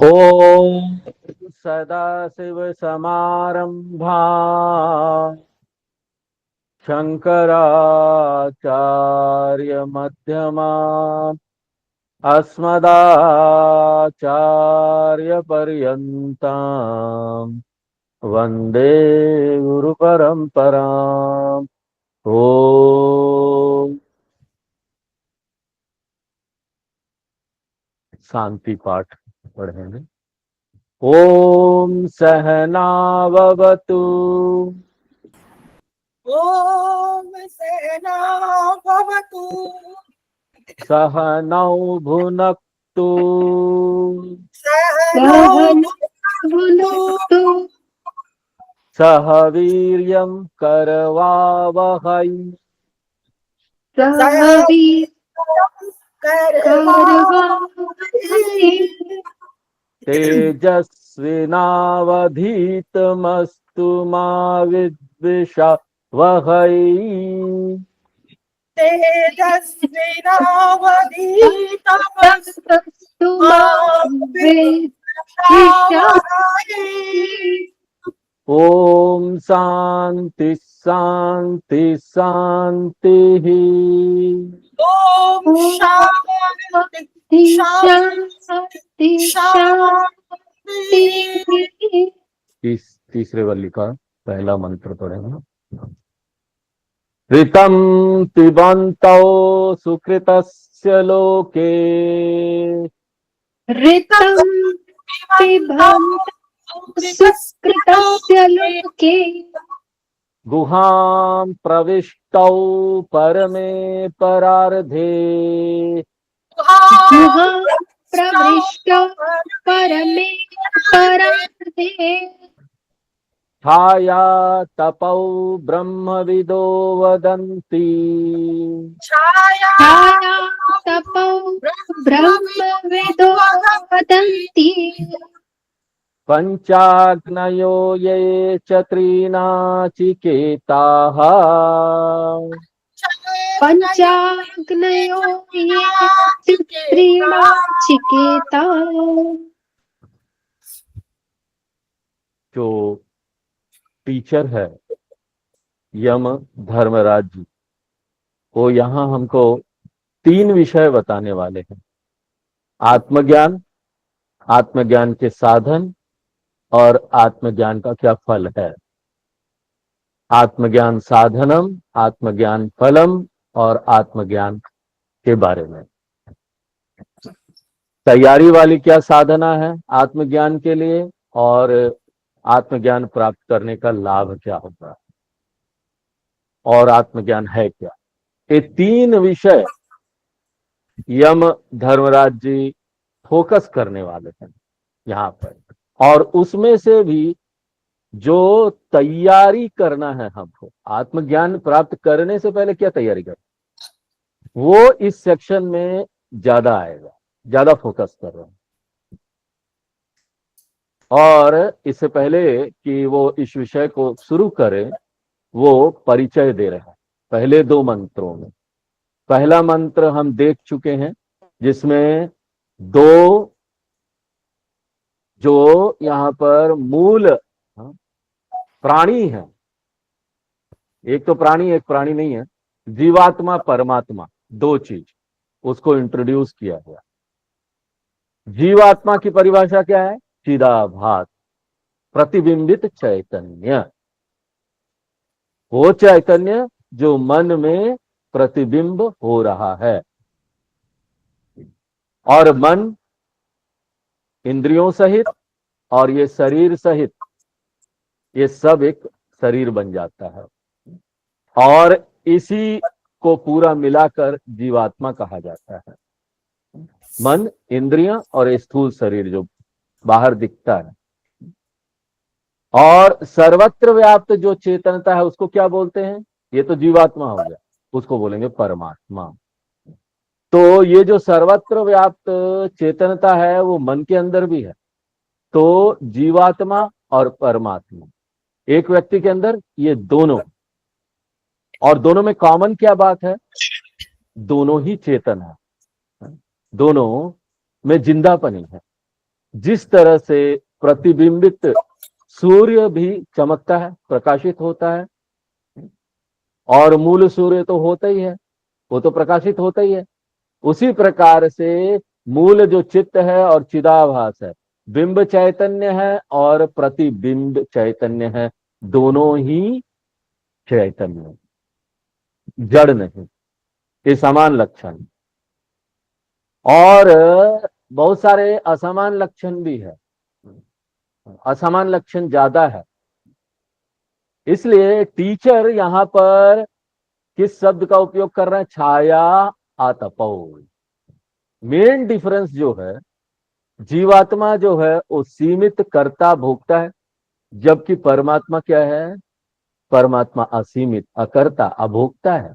ॐ सदाशिवसमारम्भा शङ्कराचार्यमध्यमा अस्मदाचार्यपर्यन्ताम् वन्दे गुरुपरम्पराम्। ॐ शांति पाठ पढ़ेंगे। ॐ सहनाववतु ॐ सहना भवतु सहनौ भुनक्तु सहनौ भुनक्तु सह वीर्यं करवावहै सह करवावहै तेजस्विनावधीतमस्तु मा विद्विषावहै तेजस्विनावधीतमस्तु मा विद्विषावहै। ॐ शान्ति शान्ति शान्तिः। ॐ शान्ति शान्ति शान्ति। तीसरे वाली का पहला मंत्र पढ़ेगा। ऋतं पिबन्तौ सुकृतस्य लोके ऋतं पिबन्तौ सुकृतस्य लोके गुहां प्रविष्टौ परमे परार्धे गुहां प्रविष्टौ परमे परार्धे छाया तपौ ब्रह्मविदो वदन्ति छाया तपौ ब्रह्मविदो वदन्ति पञ्चाग्नयो ये च त्रीनाचिकेताः पञ्चाग्नयो ये त्रीणाचिकेता। जो टीचर है यम धर्मराज जी, वो यहाँ हमको 3 विषय बताने वाले हैं। आत्मज्ञान, आत्मज्ञान के साधन और आत्मज्ञान का क्या फल है। आत्मज्ञान साधनम, आत्मज्ञान फलम और आत्मज्ञान के बारे में। तैयारी वाली क्या साधना है आत्मज्ञान के लिए और आत्मज्ञान प्राप्त करने का लाभ क्या होता है और आत्मज्ञान है क्या। ये 3 विषय यम धर्मराज जी फोकस करने वाले हैं यहाँ पर। और उसमें से भी जो तैयारी करना है हमको आत्मज्ञान प्राप्त करने से पहले क्या तैयारी करना, वो इस सेक्शन में ज्यादा आएगा, ज्यादा फोकस कर रहे हैं। और इससे पहले कि वो इस विषय को शुरू करें, वो परिचय दे रहे हैं पहले 2 मंत्रों में। पहला मंत्र हम देख चुके हैं जिसमें 2 जो यहाँ पर मूल प्राणी है, एक तो प्राणी एक प्राणी नहीं है, जीवात्मा परमात्मा, 2 चीज उसको इंट्रोड्यूस किया गया। जीवात्मा की परिभाषा क्या है? चिदाभास, प्रतिबिंबित चैतन्य, वो चैतन्य जो मन में प्रतिबिंब हो रहा है। और मन इंद्रियों सहित और ये शरीर सहित ये सब एक शरीर बन जाता है और इसी को पूरा मिलाकर जीवात्मा कहा जाता है। मन, इंद्रियां और स्थूल शरीर जो बाहर दिखता है। और सर्वत्र व्याप्त जो चेतनता है उसको क्या बोलते हैं? ये तो जीवात्मा हो गया, उसको बोलेंगे परमात्मा। तो ये जो सर्वत्र व्याप्त चेतनता है वो मन के अंदर भी है। तो जीवात्मा और परमात्मा एक व्यक्ति के अंदर ये दोनों, और दोनों में कॉमन क्या बात है? दोनों ही चेतन है, दोनों में जिंदापनी है। जिस तरह से प्रतिबिंबित सूर्य भी चमकता है, प्रकाशित होता है, और मूल सूर्य तो होता ही है, वो तो प्रकाशित होता ही है। उसी प्रकार से मूल जो चित्त है और चिदाभास है, बिंब चैतन्य है और प्रतिबिंब चैतन्य है, दोनों ही चैतन्य, जड़ नहीं। ये समान लक्षण, और बहुत सारे असमान लक्षण भी है, असमान लक्षण ज्यादा है। इसलिए टीचर यहां पर किस शब्द का उपयोग कर रहे हैं? छाया आतपो। मेन डिफरेंस जो है, जीवात्मा जो है वो सीमित कर्ता भोक्ता है, जबकि परमात्मा क्या है? परमात्मा असीमित, अकर्ता, अभोक्ता है।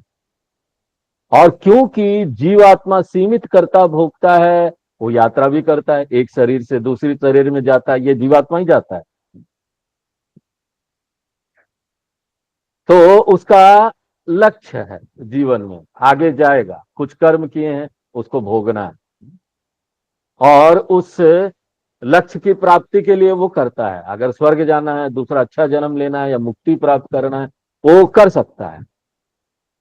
और क्योंकि जीवात्मा सीमित कर्ता भोक्ता है, वो यात्रा भी करता है, एक शरीर से दूसरी शरीर में जाता है, ये जीवात्मा ही जाता है। तो उसका लक्ष्य है जीवन में, आगे जाएगा, कुछ कर्म किए हैं, उसको भोगना है, और उस लक्ष्य की प्राप्ति के लिए वो करता है। अगर स्वर्ग जाना है, दूसरा अच्छा जन्म लेना है, या मुक्ति प्राप्त करना है, वो कर सकता है।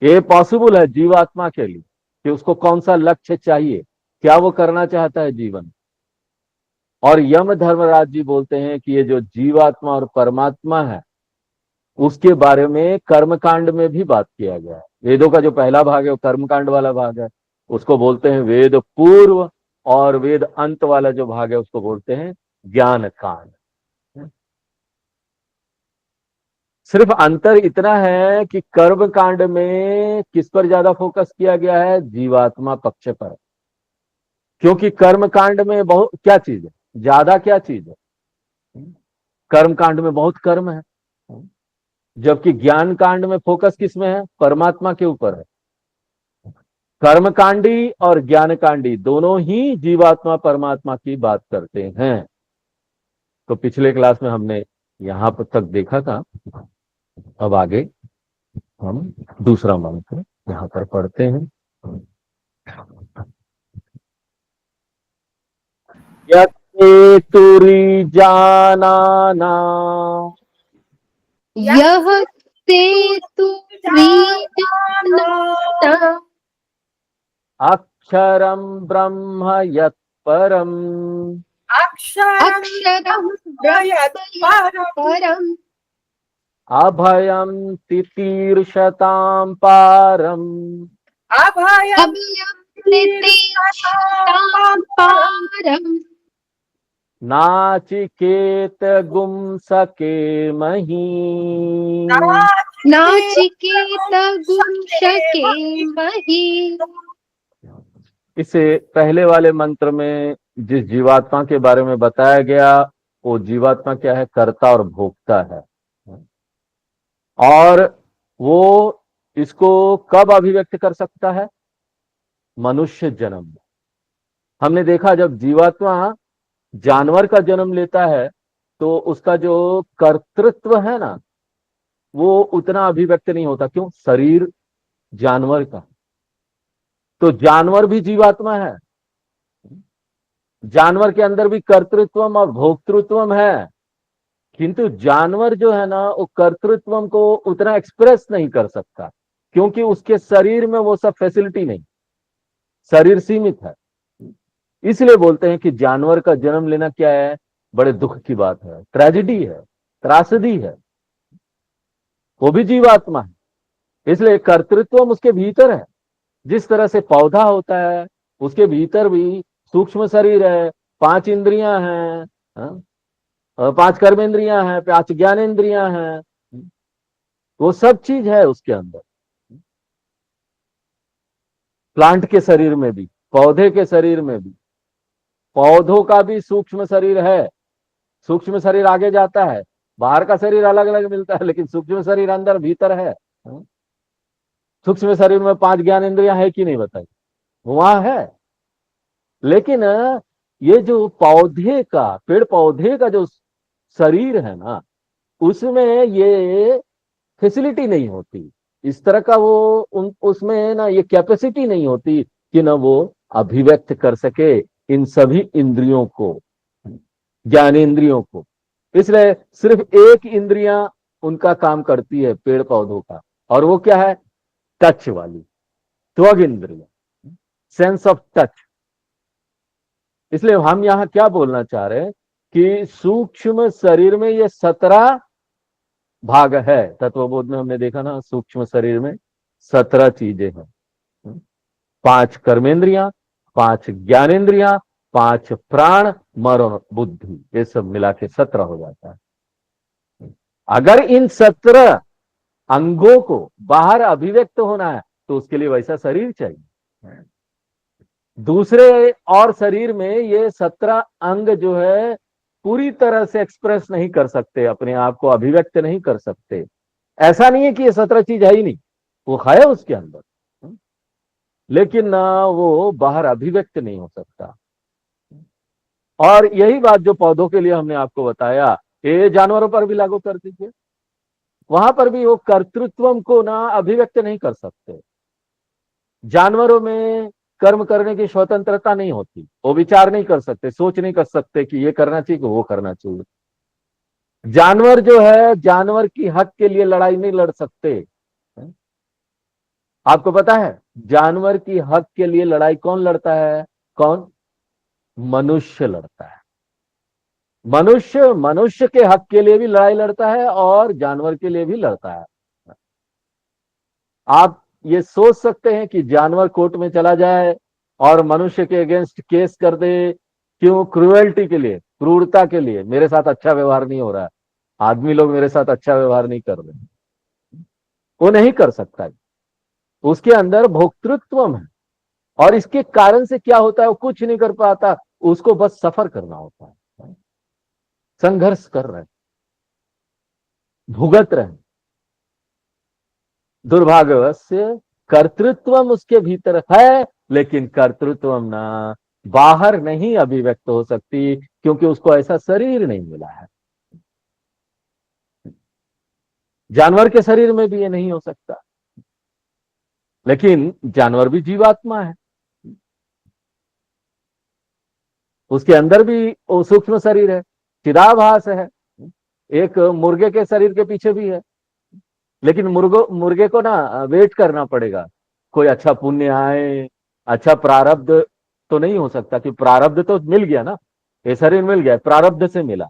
ये पॉसिबल है जीवात्मा के लिए कि उसको कौन सा लक्ष्य चाहिए, क्या वो करना चाहता है जीवन। और यम धर्मराज जी बोलते हैं कि ये जो जीवात्मा और परमात्मा है, उसके बारे में कर्मकांड में भी बात किया गया है। वेदों का जो पहला भाग है वो कर्मकांड वाला भाग है, उसको बोलते हैं वेद पूर्व, और वेद अंत वाला जो भाग है उसको बोलते हैं ज्ञान कांड। सिर्फ अंतर इतना है कि कर्म कांड में किस पर ज्यादा फोकस किया गया है? जीवात्मा पक्ष पर। क्योंकि कर्म कांड में बहुत क्या चीज है, ज्यादा क्या चीज है? कर्म कांड में बहुत कर्म है, जबकि ज्ञान कांड में फोकस किस में है? परमात्मा के ऊपर है। कर्मकांडी और ज्ञानकांडी दोनों ही जीवात्मा परमात्मा की बात करते हैं। तो पिछले क्लास में हमने यहां पर तक देखा था। अब आगे हम दूसरा मंत्र यहां पर पढ़ते हैं। यत्तेतुरी जानाना यह ते तु रीजानाना अक्षरम ब्रह्म यत्परम अक्षरं अक्षरं ब्रह्म परम् अभयम तितीर्षतां पारम अभयं अभयं नितीक्षतां पारम् नाचिकेत गुंसके मही। नाचिकेत गुंशके मही। इससे पहले वाले मंत्र में जिस जीवात्मा के बारे में बताया गया, वो जीवात्मा क्या है? कर्ता और भोक्ता है। और वो इसको कब अभिव्यक्त कर सकता है? मनुष्य जन्म में। हमने देखा जब जीवात्मा जानवर का जन्म लेता है तो उसका जो कर्तृत्व है ना, वो उतना अभिव्यक्त नहीं होता। क्यों? शरीर जानवर का। तो जानवर भी जीवात्मा है, जानवर के अंदर भी कर्तृत्व और भोक्तृत्व है, किंतु जानवर जो है ना, वो कर्तृत्व को उतना एक्सप्रेस नहीं कर सकता, क्योंकि उसके शरीर में वो सब फैसिलिटी नहीं, शरीर सीमित है। इसलिए बोलते हैं कि जानवर का जन्म लेना क्या है? बड़े दुख की बात है, ट्रेजेडी है, त्रासदी है। वो भी जीवात्मा है, इसलिए कर्तृत्व उसके भीतर है। जिस तरह से पौधा होता है, उसके भीतर भी सूक्ष्म शरीर है, 5 इंद्रियां हैं, हाँ? 5 कर्मेंद्रियां हैं, 5 ज्ञानेंद्रियां हैं, वो सब चीज है उसके अंदर। प्लांट के शरीर में भी, पौधे के शरीर में भी, पौधों का भी सूक्ष्म शरीर है। सूक्ष्म शरीर आगे जाता है, बाहर का शरीर अलग अलग मिलता है, लेकिन सूक्ष्म शरीर अंदर भीतर है। सूक्ष्म शरीर में 5 ज्ञानेंद्रियां है कि नहीं बताइए? वहां है। लेकिन ये जो पौधे का, पेड़ पौधे का जो शरीर है ना, उसमें ये फैसिलिटी नहीं होती, इस तरह का वो उसमें ना ये कैपेसिटी नहीं होती कि ना वो अभिव्यक्त कर सके इन सभी इंद्रियों को। ज्ञानेंद्रियों को। इसलिए सिर्फ एक इंद्रियां उनका काम करती है पेड़ पौधों का, और वो क्या है? टच वाली, त्वग इंद्रिया, सेंस ऑफ टच। इसलिए हम यहां क्या बोलना चाह रहे हैं कि सूक्ष्म शरीर में ये 17 भाग है। तत्वबोध में हमने देखा ना, सूक्ष्म शरीर में 17 चीजें हैं। 5 कर्मेंद्रियां, 5 ज्ञानेंद्रियां, 5 प्राण, मन और बुद्धि, ये सब मिला के 17 हो जाता है। अगर इन 17 अंगों को बाहर अभिव्यक्त होना है तो उसके लिए वैसा शरीर चाहिए। दूसरे और शरीर में ये 17 अंग जो है पूरी तरह से एक्सप्रेस नहीं कर सकते, अपने आप को अभिव्यक्त नहीं कर सकते। ऐसा नहीं है कि ये 17 चीज है ही नहीं, वो है उसके अंदर, लेकिन ना वो बाहर अभिव्यक्त नहीं हो सकता। और यही बात जो पौधों के लिए हमने आपको बताया, ये जानवरों पर भी लागू कर दीजिए। वहां पर भी वो कर्तृत्व को ना अभिव्यक्त नहीं कर सकते। जानवरों में कर्म करने की स्वतंत्रता नहीं होती, वो विचार नहीं कर सकते, सोच नहीं कर सकते कि ये करना चाहिए कि वो करना चाहिए। जानवर जो है, जानवर की हक के लिए लड़ाई नहीं लड़ सकते। आपको पता है जानवर की हक के लिए लड़ाई कौन लड़ता है? कौन? मनुष्य लड़ता है। मनुष्य मनुष्य के हक के लिए भी लड़ाई लड़ता है और जानवर के लिए भी लड़ता है। आप ये सोच सकते हैं कि जानवर कोर्ट में चला जाए और मनुष्य के अगेंस्ट केस कर दे, क्यों? क्रूएल्टी के लिए, क्रूरता के लिए, मेरे साथ अच्छा व्यवहार नहीं हो रहा है, आदमी लोग मेरे साथ अच्छा व्यवहार नहीं कर रहे। वो नहीं कर सकता, उसके अंदर भोक्तृत्व है। और इसके कारण से क्या होता है? वो कुछ नहीं कर पाता, उसको बस सफर करना होता है, संघर्ष कर रहे, भुगत रहे। दुर्भाग्यवश कर्तृत्व उसके भीतर है, लेकिन कर्तृत्व ना बाहर नहीं अभिव्यक्त हो सकती, क्योंकि उसको ऐसा शरीर नहीं मिला है। जानवर के शरीर में भी ये नहीं हो सकता, लेकिन जानवर भी जीवात्मा है, उसके अंदर भी वो सूक्ष्म शरीर है, चिदाभास है। एक मुर्गे के शरीर के पीछे भी है, लेकिन मुर्गे को ना वेट करना पड़ेगा, कोई अच्छा पुण्य आए, अच्छा प्रारब्ध तो नहीं हो सकता, कि प्रारब्ध तो मिल गया ना, ये शरीर मिल गया, प्रारब्ध से मिला,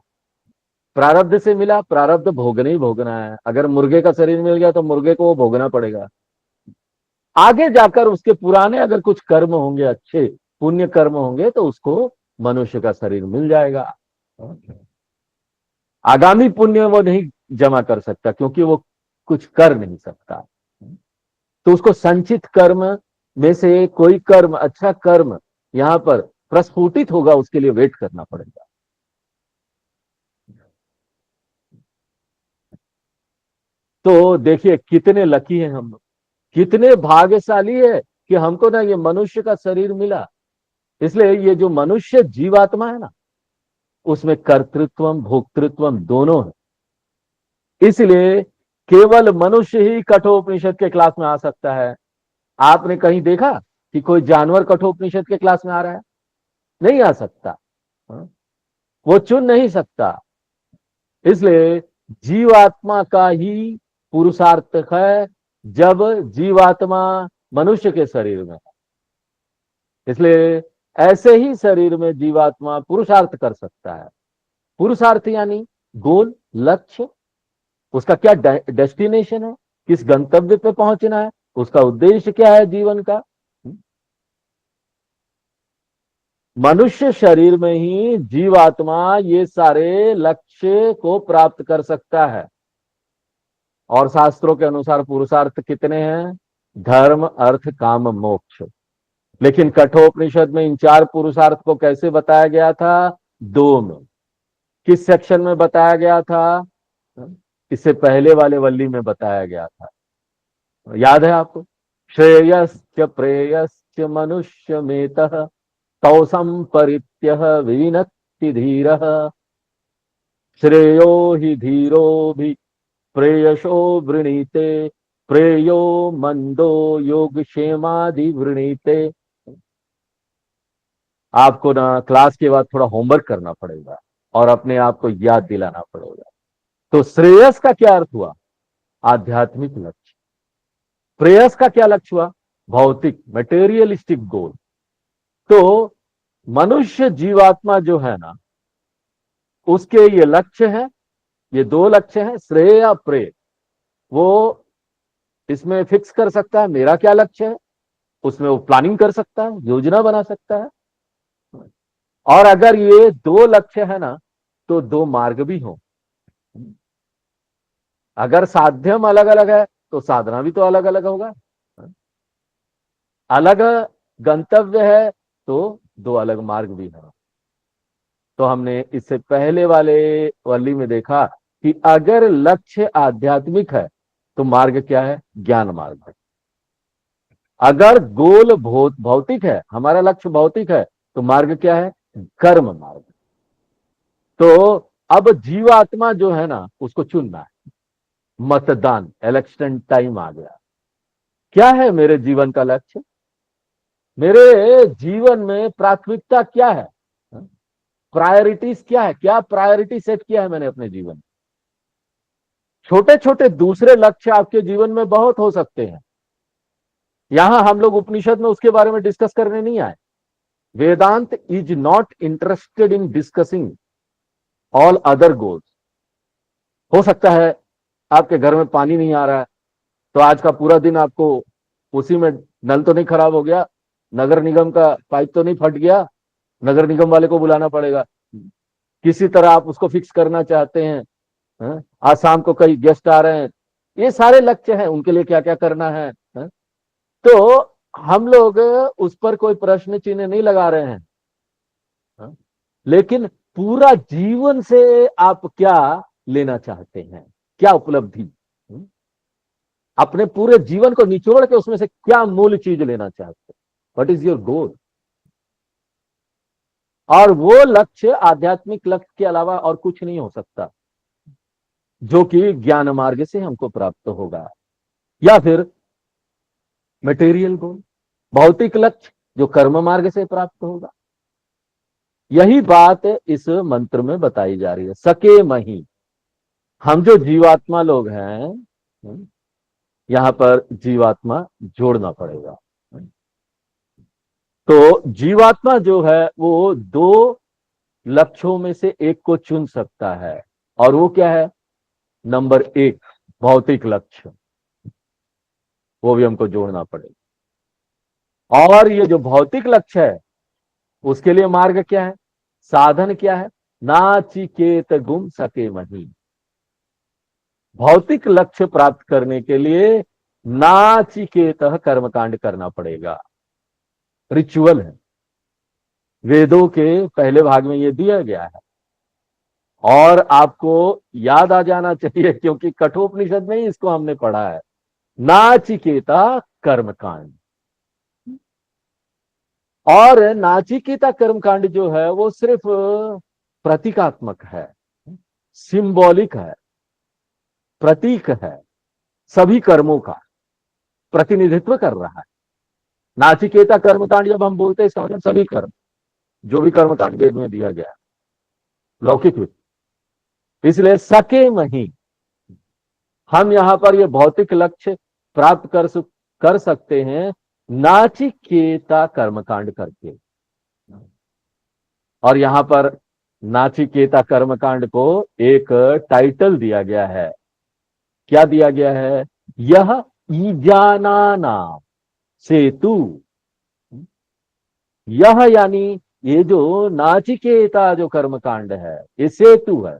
प्रारब्ध से मिला, प्रारब्ध भोगना ही भोगना है। अगर मुर्गे का शरीर मिल गया तो मुर्गे को वो भोगना पड़ेगा। आगे जाकर उसके पुराने अगर कुछ कर्म होंगे, अच्छे पुण्य कर्म होंगे, तो उसको मनुष्य का शरीर मिल जाएगा। आगामी पुण्य वो नहीं जमा कर सकता, क्योंकि वो कुछ कर नहीं सकता। तो उसको संचित कर्म में से कोई कर्म, अच्छा कर्म यहां पर प्रस्फुटित होगा, उसके लिए वेट करना पड़ेगा। तो देखिए कितने लकी हैं हम लोग, कितने भाग्यशाली है कि हमको ना ये मनुष्य का शरीर मिला। इसलिए ये जो मनुष्य जीवात्मा है ना, उसमें कर्तृत्व भोक्तृत्व दोनों है। इसलिए केवल मनुष्य ही कठोपनिषद के क्लास में आ सकता है। आपने कहीं देखा कि कोई जानवर कठोपनिषद के क्लास में आ रहा है? नहीं आ सकता, वो चुन नहीं सकता। इसलिए जीवात्मा का ही पुरुषार्थ है, जब जीवात्मा मनुष्य के शरीर में है। इसलिए ऐसे ही शरीर में जीवात्मा पुरुषार्थ कर सकता है। पुरुषार्थ यानी गोल, लक्ष्य, उसका क्या डेस्टिनेशन है, किस गंतव्य पे पहुंचना है, उसका उद्देश्य क्या है जीवन का। मनुष्य शरीर में ही जीवात्मा ये सारे लक्ष्य को प्राप्त कर सकता है। और शास्त्रों के अनुसार पुरुषार्थ कितने हैं? धर्म, अर्थ, काम, मोक्ष। लेकिन कठोपनिषद में इन 4 पुरुषार्थ को कैसे बताया गया था? 2 में। किस सेक्शन में बताया गया था? इससे पहले वाले वल्ली में बताया गया था, याद है आपको? श्रेयश्च प्रेयश्च मनुष्य मेतः तौ संपरित्यः विनत्ति धीरः श्रेयो हि धीरो भी प्रेयशो वृणीते प्रेयो मंदो योग क्षेमादि वृणीते। आपको ना क्लास के बाद थोड़ा होमवर्क करना पड़ेगा। और अपने आप को याद दिलाना पड़ेगा। तो श्रेयस का क्या अर्थ हुआ? आध्यात्मिक लक्ष्य। प्रेयस का क्या लक्ष्य हुआ? भौतिक, मटेरियलिस्टिक गोल। तो मनुष्य जीवात्मा जो है ना, उसके ये लक्ष्य है, ये दो लक्ष्य हैं, श्रेय या प्रेय। वो इसमें फिक्स कर सकता है मेरा क्या लक्ष्य है, उसमें वो प्लानिंग कर सकता है, योजना बना सकता है। और अगर ये दो लक्ष्य है ना, तो दो मार्ग भी हो। अगर साध्यम अलग अलग है तो साधना भी तो अलग अलग होगा। अलग गंतव्य है तो दो अलग मार्ग भी है। तो हमने इससे पहले वाले वल्ली में देखा कि अगर लक्ष्य आध्यात्मिक है तो मार्ग क्या है? ज्ञान मार्ग है। अगर गोल भौतिक है, हमारा लक्ष्य भौतिक है, तो मार्ग क्या है? कर्म मार्ग। तो अब जीवात्मा जो है ना, उसको चुनना है। मतदान, इलेक्शन टाइम आ गया। क्या है मेरे जीवन का लक्ष्य? मेरे जीवन में प्राथमिकता क्या है? प्रायोरिटीज क्या है? क्या प्रायोरिटी सेट किया है मैंने अपने जीवन में? छोटे छोटे दूसरे लक्ष्य आपके जीवन में बहुत हो सकते हैं। यहां हम लोग उपनिषद में उसके बारे में डिस्कस करने नहीं आए। Vedant is not interested in discussing all other goals. हो सकता है आपके घर में पानी नहीं आ रहा है, तो आज का पूरा दिन आपको उसी में, नल तो नहीं खराब हो गया, नगर निगम का पाइप तो नहीं फट गया, नगर निगम वाले को बुलाना पड़ेगा, किसी तरह आप उसको फिक्स करना चाहते हैं। आज शाम को कई गेस्ट आ रहे हैं, ये सारे लक्ष्य हैं, उनके लिए क्या क्या करना है, तो हम लोग उस पर कोई प्रश्न चिन्ह नहीं लगा रहे हैं। लेकिन पूरा जीवन से आप क्या लेना चाहते हैं, क्या उपलब्धि, अपने पूरे जीवन को निचोड़ के उसमें से क्या मूल चीज लेना चाहते हैं? What is your goal? और वो लक्ष्य आध्यात्मिक लक्ष्य के अलावा और कुछ नहीं हो सकता, जो कि ज्ञान मार्ग से हमको प्राप्त होगा, या फिर मटेरियल गोल, भौतिक लक्ष्य, जो कर्म मार्ग से प्राप्त होगा। यही बात इस मंत्र में बताई जा रही है। सके मही, हम जो जीवात्मा लोग हैं, यहां पर जीवात्मा जोड़ना पड़ेगा। तो जीवात्मा जो है वो दो लक्ष्यों में से एक को चुन सकता है, और वो क्या है? नंबर एक, भौतिक लक्ष्य, वो भी हमको जोड़ना पड़ेगा। और ये जो भौतिक लक्ष्य है, उसके लिए मार्ग क्या है, साधन क्या है? नाचिकेत गुम सके मही। भौतिक लक्ष्य प्राप्त करने के लिए नाचिकेत कर्मकांड करना पड़ेगा। रिचुअल है, वेदों के पहले भाग में ये दिया गया है, और आपको याद आ जाना चाहिए क्योंकि कठोपनिषद में ही इसको हमने पढ़ा है। नाचिकेता कर्मकांड। और नाचिकेता कर्मकांड जो है वो सिर्फ प्रतीकात्मक है, सिंबॉलिक है, प्रतीक है, सभी कर्मों का प्रतिनिधित्व कर रहा है। नाचिकेता कर्मकांड जब हम बोलते हैं, इसका मतलब सभी कर्म, जो भी कर्मकांड वेद में दिया गया है, लौकिक भी। इसलिए सके मही, हम यहां पर ये भौतिक लक्ष्य प्राप्त कर सकते हैं नाचिकेता कर्मकांड करके। और यहां पर नाचिकेता कर्मकांड को एक टाइटल दिया गया है। क्या दिया गया है? यह ईजाना नाम सेतु। यह यानी ये जो नाचिकेता जो कर्मकांड है, ये सेतु है।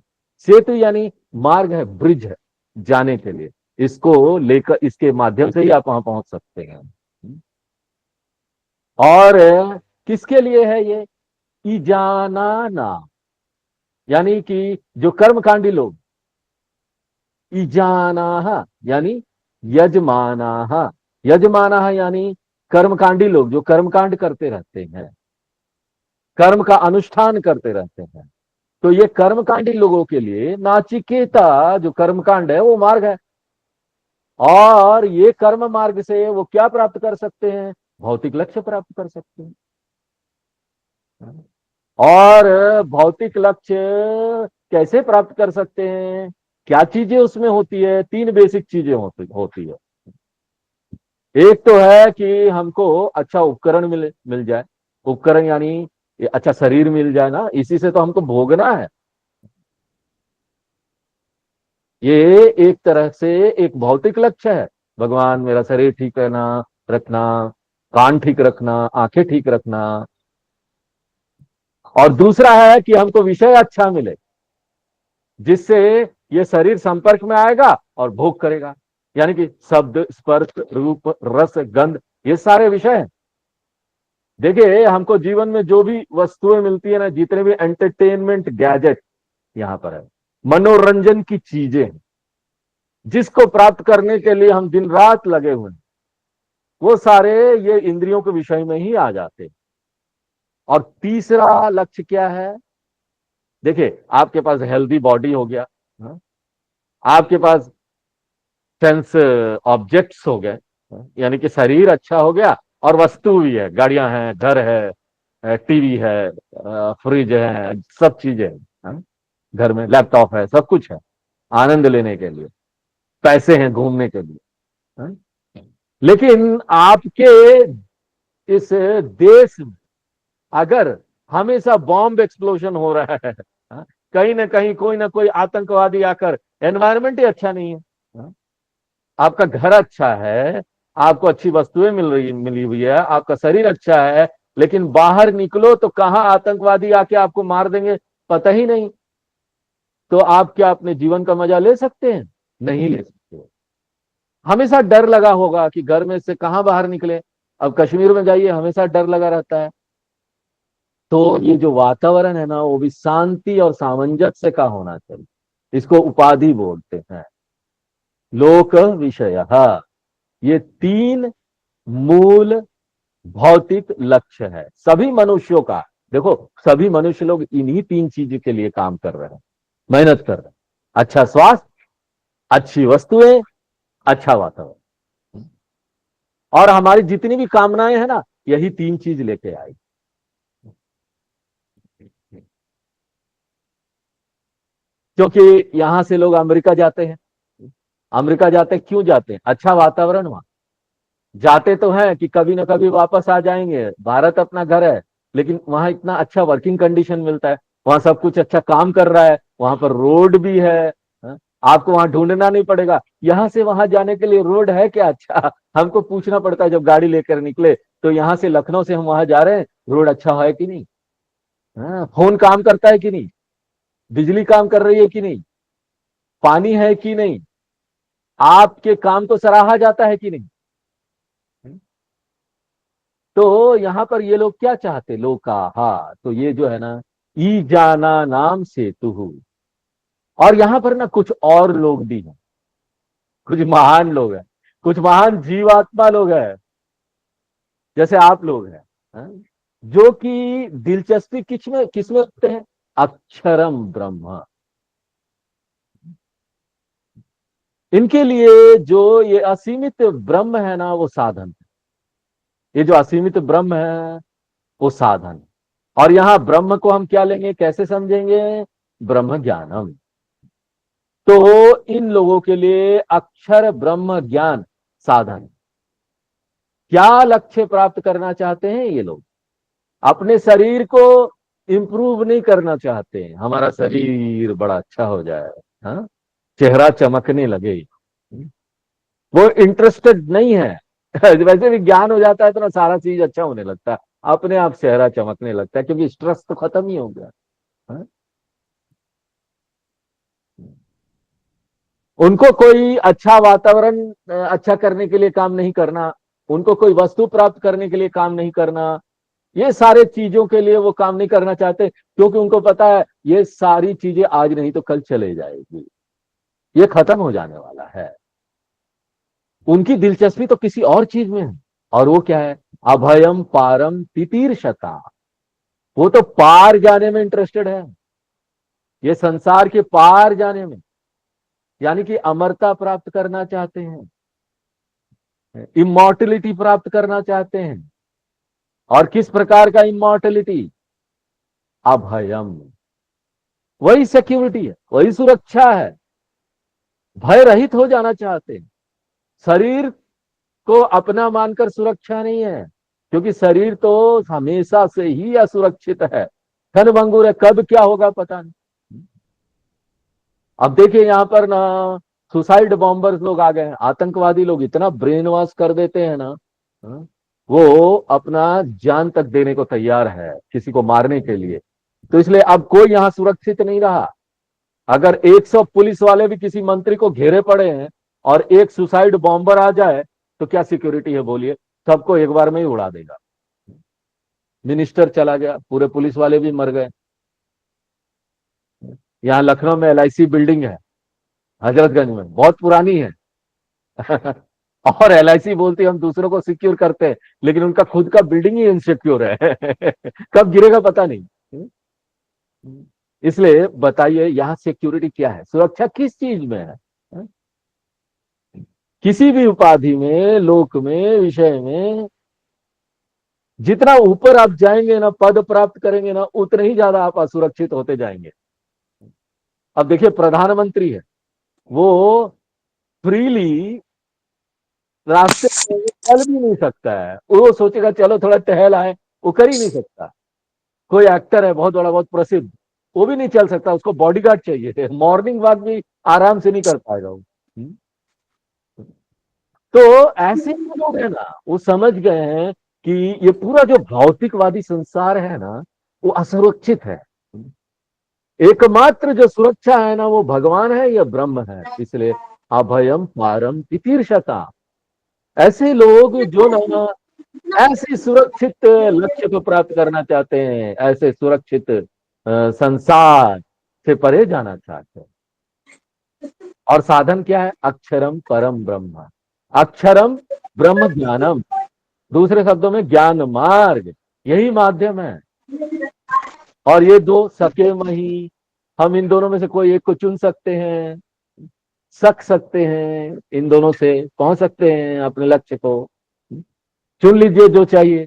सेतु यानी मार्ग है, ब्रिज है जाने के लिए। इसको लेकर, इसके माध्यम से ही आप वहां पहुंच सकते हैं। और किसके लिए है ये? ईजाना नाम, यानी कि जो कर्मकांडी लोग, ईजाना यानी यजमाना, यजमाना यानी कर्मकांडी लोग जो कर्मकांड करते रहते हैं, कर्म का अनुष्ठान करते रहते हैं। तो ये कर्मकांडी लोगों के लिए नाचिकेता जो कर्मकांड है वो मार्ग है। और ये कर्म मार्ग से वो क्या प्राप्त कर सकते हैं? भौतिक लक्ष्य प्राप्त कर सकते हैं। और भौतिक लक्ष्य कैसे प्राप्त कर सकते हैं, क्या चीजें उसमें होती है? तीन बेसिक चीजें होती है। एक तो है कि हमको अच्छा उपकरण मिल मिल जाए। उपकरण यानी ये अच्छा शरीर मिल जाए ना, इसी से तो हमको भोगना है। ये एक तरह से एक भौतिक लक्ष्य है। भगवान मेरा शरीर ठीक रखना, कान ठीक रखना, आंखें ठीक रखना। और दूसरा है कि हमको विषय अच्छा मिले, जिससे ये शरीर संपर्क में आएगा और भोग करेगा। यानी कि शब्द, स्पर्श, रूप, रस, गंध, ये सारे विषय हैं। देखिए, हमको जीवन में जो भी वस्तुएं मिलती है ना, जितने भी एंटरटेनमेंट गैजेट यहाँ पर है, मनोरंजन की चीजें हैं, जिसको प्राप्त करने के लिए हम दिन रात लगे हुए हैं, वो सारे ये इंद्रियों के विषय में ही आ जाते हैं। और तीसरा लक्ष्य क्या है? देखिए, आपके पास हेल्दी बॉडी हो गया, हाँ? आपके पास सेंस ऑब्जेक्ट्स हो गए, हाँ? यानी कि शरीर अच्छा हो गया, और वस्तु भी है, गाड़ियां हैं, घर है, टीवी है, फ्रिज है, सब चीजें हैं, हाँ? घर में लैपटॉप है, सब कुछ है आनंद लेने के लिए, पैसे हैं घूमने के लिए, हाँ? लेकिन आपके इस देश में अगर हमेशा बॉम्ब एक्सप्लोजन हो रहा है, हाँ? कहीं ना कोई आतंकवादी आकर, एनवायरमेंट ही अच्छा नहीं है, हाँ? आपका घर अच्छा है, आपको अच्छी वस्तुएं मिली हुई है, आपका शरीर अच्छा है, लेकिन बाहर निकलो तो कहां आतंकवादी आके आपको मार देंगे पता ही नहीं। तो आप क्या अपने जीवन का मजा ले सकते हैं? नहीं ले सकते। हमेशा डर लगा होगा कि घर में से कहां बाहर निकले। अब कश्मीर में जाइए, हमेशा डर लगा रहता है। तो ये जो वातावरण है ना, वो भी शांति और सामंजस्य का होना चाहिए। इसको उपाधि बोलते हैं, लोक विषय। ये तीन मूल भौतिक लक्ष्य है सभी मनुष्यों का। देखो, सभी मनुष्य लोग इन्हीं तीन चीज के लिए काम कर रहे हैं, मेहनत कर रहे हैं। अच्छा स्वास्थ्य, अच्छी वस्तुएं, अच्छा वातावरण। और हमारी जितनी भी कामनाएं हैं ना, यही तीन चीज लेके आई। क्योंकि यहां से लोग अमेरिका जाते हैं। अमेरिका जाते क्यों जाते हैं? अच्छा वातावरण वहां। जाते तो हैं कि कभी ना कभी वापस आ जाएंगे, भारत अपना घर है, लेकिन वहां इतना अच्छा वर्किंग कंडीशन मिलता है, वहां सब कुछ अच्छा काम कर रहा है, वहां पर रोड भी है, हाँ? आपको वहां ढूंढना नहीं पड़ेगा। यहाँ से वहां जाने के लिए रोड है क्या अच्छा? हमको पूछना पड़ता है जब गाड़ी लेकर निकले, तो यहाँ से लखनऊ से हम वहां जा रहे हैं, रोड अच्छा है कि नहीं, हाँ? फोन काम करता है कि नहीं, बिजली काम कर रही है कि नहीं, पानी है कि नहीं, आपके काम को सराहा जाता है कि नहीं। तो यहाँ पर ये लोग क्या चाहते, लोका, हाँ, तो ये जो है ना, ई जाना नाम सेतु। और यहाँ पर ना कुछ और लोग भी हैं, कुछ महान लोग हैं, कुछ महान जीवात्मा लोग हैं, जैसे आप लोग हैं, हाँ? जो कि दिलचस्पी किसमें रखते हैं? अक्षरम ब्रह्म। इनके लिए जो ये असीमित ब्रह्म है ना, वो साधन है। ये जो असीमित ब्रह्म है, वो साधन है। और यहां ब्रह्म को हम क्या लेंगे, कैसे समझेंगे? ब्रह्म ज्ञानम। तो इन लोगों के लिए अक्षर ब्रह्म ज्ञान साधन। क्या लक्ष्य प्राप्त करना चाहते हैं ये लोग? अपने शरीर को इंप्रूव नहीं करना चाहते हैं, हमारा शरीर बड़ा अच्छा हो जाए, हाँ? चेहरा चमकने लगे, वो इंटरेस्टेड नहीं है। वैसे भी ज्ञान हो जाता है तो ना सारा चीज अच्छा होने लगता है, अपने आप चेहरा चमकने लगता है, क्योंकि स्ट्रेस तो खत्म ही हो गया, हाँ? उनको कोई अच्छा वातावरण अच्छा करने के लिए काम नहीं करना, उनको कोई वस्तु प्राप्त करने के लिए काम नहीं करना, ये सारे चीजों के लिए वो काम नहीं करना चाहते, क्योंकि उनको पता है ये सारी चीजें आज नहीं तो कल चले जाएगी, ये खत्म हो जाने वाला है। उनकी दिलचस्पी तो किसी और चीज में है। और वो क्या है? अभयम पारम तितीर्षता। वो तो पार जाने में इंटरेस्टेड है, ये संसार के पार जाने में, यानी कि अमरता प्राप्त करना चाहते हैं, इमोर्टिलिटी प्राप्त करना चाहते हैं। और किस प्रकार का इमोर्टिलिटी? अभयम, वही सिक्योरिटी है, वही सुरक्षा है। भय रहित हो जाना चाहते हैं। शरीर को अपना मानकर सुरक्षा नहीं है, क्योंकि शरीर तो हमेशा से ही असुरक्षित है, क्षणभंगुर है, कब क्या होगा पता नहीं। अब देखिए यहां पर ना सुसाइड बॉम्बर्स लोग आ गए हैं, आतंकवादी लोग इतना ब्रेन वॉश कर देते हैं ना, हाँ, वो अपना जान तक देने को तैयार है किसी को मारने के लिए। तो इसलिए अब कोई यहां सुरक्षित नहीं रहा। अगर 100 पुलिस वाले भी किसी मंत्री को घेरे पड़े हैं और एक सुसाइड बॉम्बर आ जाए तो क्या सिक्योरिटी है बोलिए? सबको एक बार में ही उड़ा देगा। मिनिस्टर चला गया, पूरे पुलिस वाले भी मर गए। यहाँ लखनऊ में LIC बिल्डिंग है, हजरतगंज में, बहुत पुरानी है। और LIC बोलती है हम दूसरों को सिक्योर करते हैं, लेकिन उनका खुद का बिल्डिंग ही इनसिक्योर है। कब गिरेगा पता नहीं। इसलिए बताइए यहां सिक्योरिटी क्या है, सुरक्षा किस चीज में है? किसी भी उपाधि में, लोक में, विषय में जितना ऊपर आप जाएंगे ना, पद प्राप्त करेंगे ना, उतने ही ज्यादा आप असुरक्षित होते जाएंगे। अब देखिए प्रधानमंत्री है, वो फ्रीली रास्ते में चल भी नहीं सकता है, वो सोचेगा चलो थोड़ा टहल आए, वो कर ही नहीं सकता। कोई एक्टर है बहुत बड़ा, बहुत प्रसिद्ध, वो भी नहीं चल सकता, उसको बॉडीगार्ड चाहिए, मॉर्निंग वॉक भी आराम से नहीं कर पाएगा वो। तो ऐसे लोग है ना, वो समझ गए हैं कि ये पूरा जो भौतिकवादी संसार है ना, वो असुरक्षित है। एकमात्र जो सुरक्षा है ना, वो भगवान है या ब्रह्म है। इसलिए अभयम पारम तितीर्षता। ऐसे लोग जो ना ऐसे सुरक्षित लक्ष्य को प्राप्त करना चाहते हैं, ऐसे सुरक्षित संसार से परे जाना चाहते हैं। और साधन क्या है? अक्षरम परम ब्रह्म। अक्षरम ब्रह्म ज्ञानम, दूसरे शब्दों में ज्ञान मार्ग, यही माध्यम है। और ये दो सके मही, हम इन दोनों में से कोई एक को चुन सकते हैं, सक सकते हैं, इन दोनों से पहुंच सकते हैं अपने लक्ष्य को। चुन लीजिए जो चाहिए।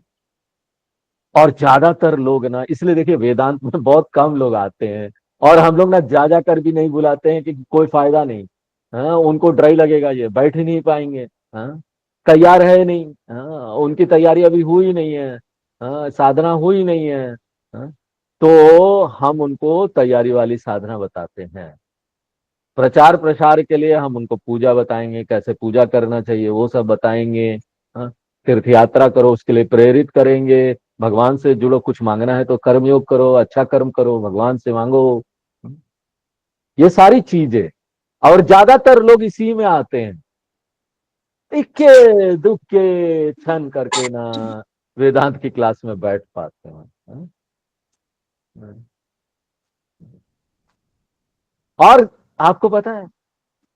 और ज्यादातर लोग ना, इसलिए देखिए वेदांत में बहुत कम लोग आते हैं, और हम लोग ना जा जाकर भी नहीं बुलाते हैं कि कोई फायदा नहीं। हाँ, उनको डर ही लगेगा, ये बैठ ही नहीं पाएंगे। हाँ, तैयार है नहीं। हाँ, उनकी तैयारी अभी हुई नहीं है। हाँ, साधना हुई नहीं है। हाँ, तो हम उनको तैयारी वाली साधना बताते हैं। प्रचार प्रसार के लिए हम उनको पूजा बताएंगे, कैसे पूजा करना चाहिए वो सब बताएंगे। हाँ, तीर्थ यात्रा करो उसके लिए प्रेरित करेंगे। भगवान से जुड़ो, कुछ मांगना है तो कर्मयोग करो, अच्छा कर्म करो, भगवान से मांगो। ये सारी चीजें, और ज्यादातर लोग इसी में आते हैं, इक्के दुक्के छन करके ना वेदांत की क्लास में बैठ पाते हैं। हाँ? और आपको पता है,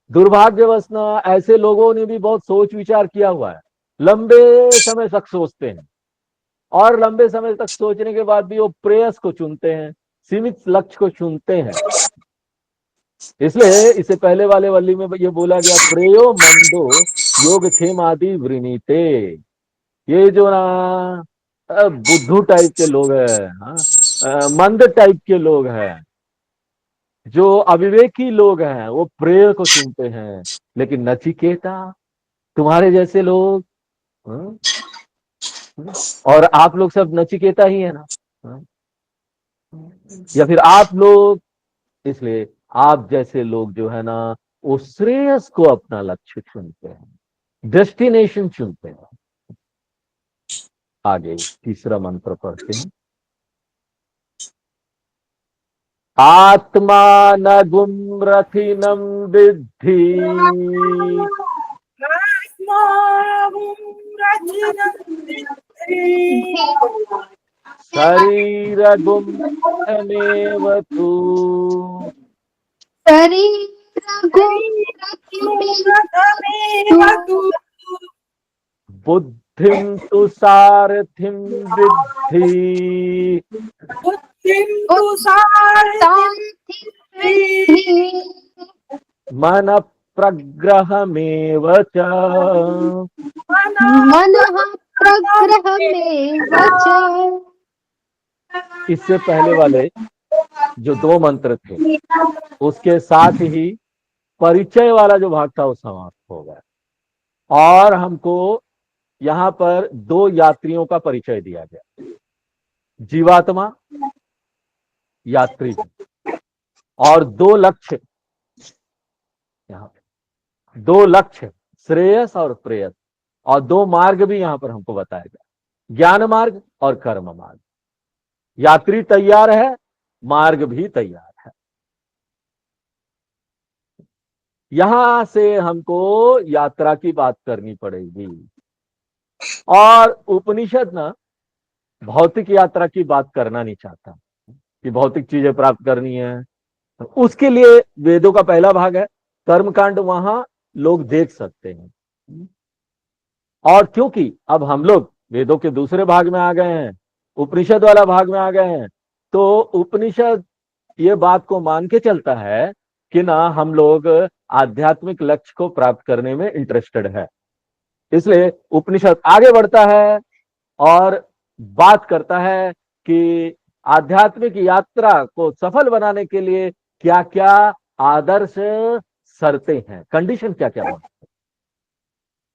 दुर्भाग्यवश ना ऐसे लोगों ने भी बहुत सोच विचार किया हुआ है, लंबे समय तक सोचते हैं, और लंबे समय तक सोचने के बाद भी वो प्रेयस को चुनते हैं, सीमित लक्ष्य को चुनते हैं। इसलिए इससे पहले वाले वल्ली में ये बोला गया, प्रेयो मंदो योग क्षेम आदि वृणीते। ये जो ना बुद्धू टाइप के लोग हैं, हाँ, मंद टाइप के लोग हैं, जो अविवेकी लोग हैं, वो प्रेय को चुनते हैं। लेकिन नचिकेता, तुम्हारे जैसे लोग, हाँ, और आप लोग सब नचिकेता ही है ना, हाँ, या फिर आप लोग, इसलिए आप जैसे लोग जो है ना, वो श्रेयस को अपना लक्ष्य चुनते हैं, डेस्टिनेशन चुनते हैं। आगे तीसरा मंत्र पढ़ते हैं। आत्मानगुं रथिनं विद्धि शरीरगुं रथमेव तु बुद्धिं तु सारथिं विद्धि मन प्रग्रहमेव च। मनः प्रग्रहमेव च। इससे पहले वाले जो 2 मंत्र थे उसके साथ ही परिचय वाला जो भाग था वो समाप्त हो गया और हमको यहां पर 2 यात्रियों का परिचय दिया गया, जीवात्मा, यात्री और 2 लक्ष्य। यहाँ पे 2 लक्ष्य, श्रेयस और प्रेयस, और 2 मार्ग भी यहां पर हमको बताया गया, ज्ञान मार्ग और कर्म मार्ग। यात्री तैयार है, मार्ग भी तैयार है। यहां से हमको यात्रा की बात करनी पड़ेगी और उपनिषद ना भौतिक यात्रा की बात करना नहीं चाहता कि भौतिक चीजें प्राप्त करनी है। उसके लिए वेदों का पहला भाग है कर्मकांड, वहां लोग देख सकते हैं। और क्योंकि अब हम लोग वेदों के दूसरे भाग में आ गए हैं, उपनिषद वाला भाग में आ गए हैं, तो उपनिषद ये बात को मान के चलता है कि ना हम लोग आध्यात्मिक लक्ष्य को प्राप्त करने में इंटरेस्टेड है। इसलिए उपनिषद आगे बढ़ता है और बात करता है कि आध्यात्मिक यात्रा को सफल बनाने के लिए क्या क्या आदर्श शर्तें हैं, कंडीशन क्या क्या होना,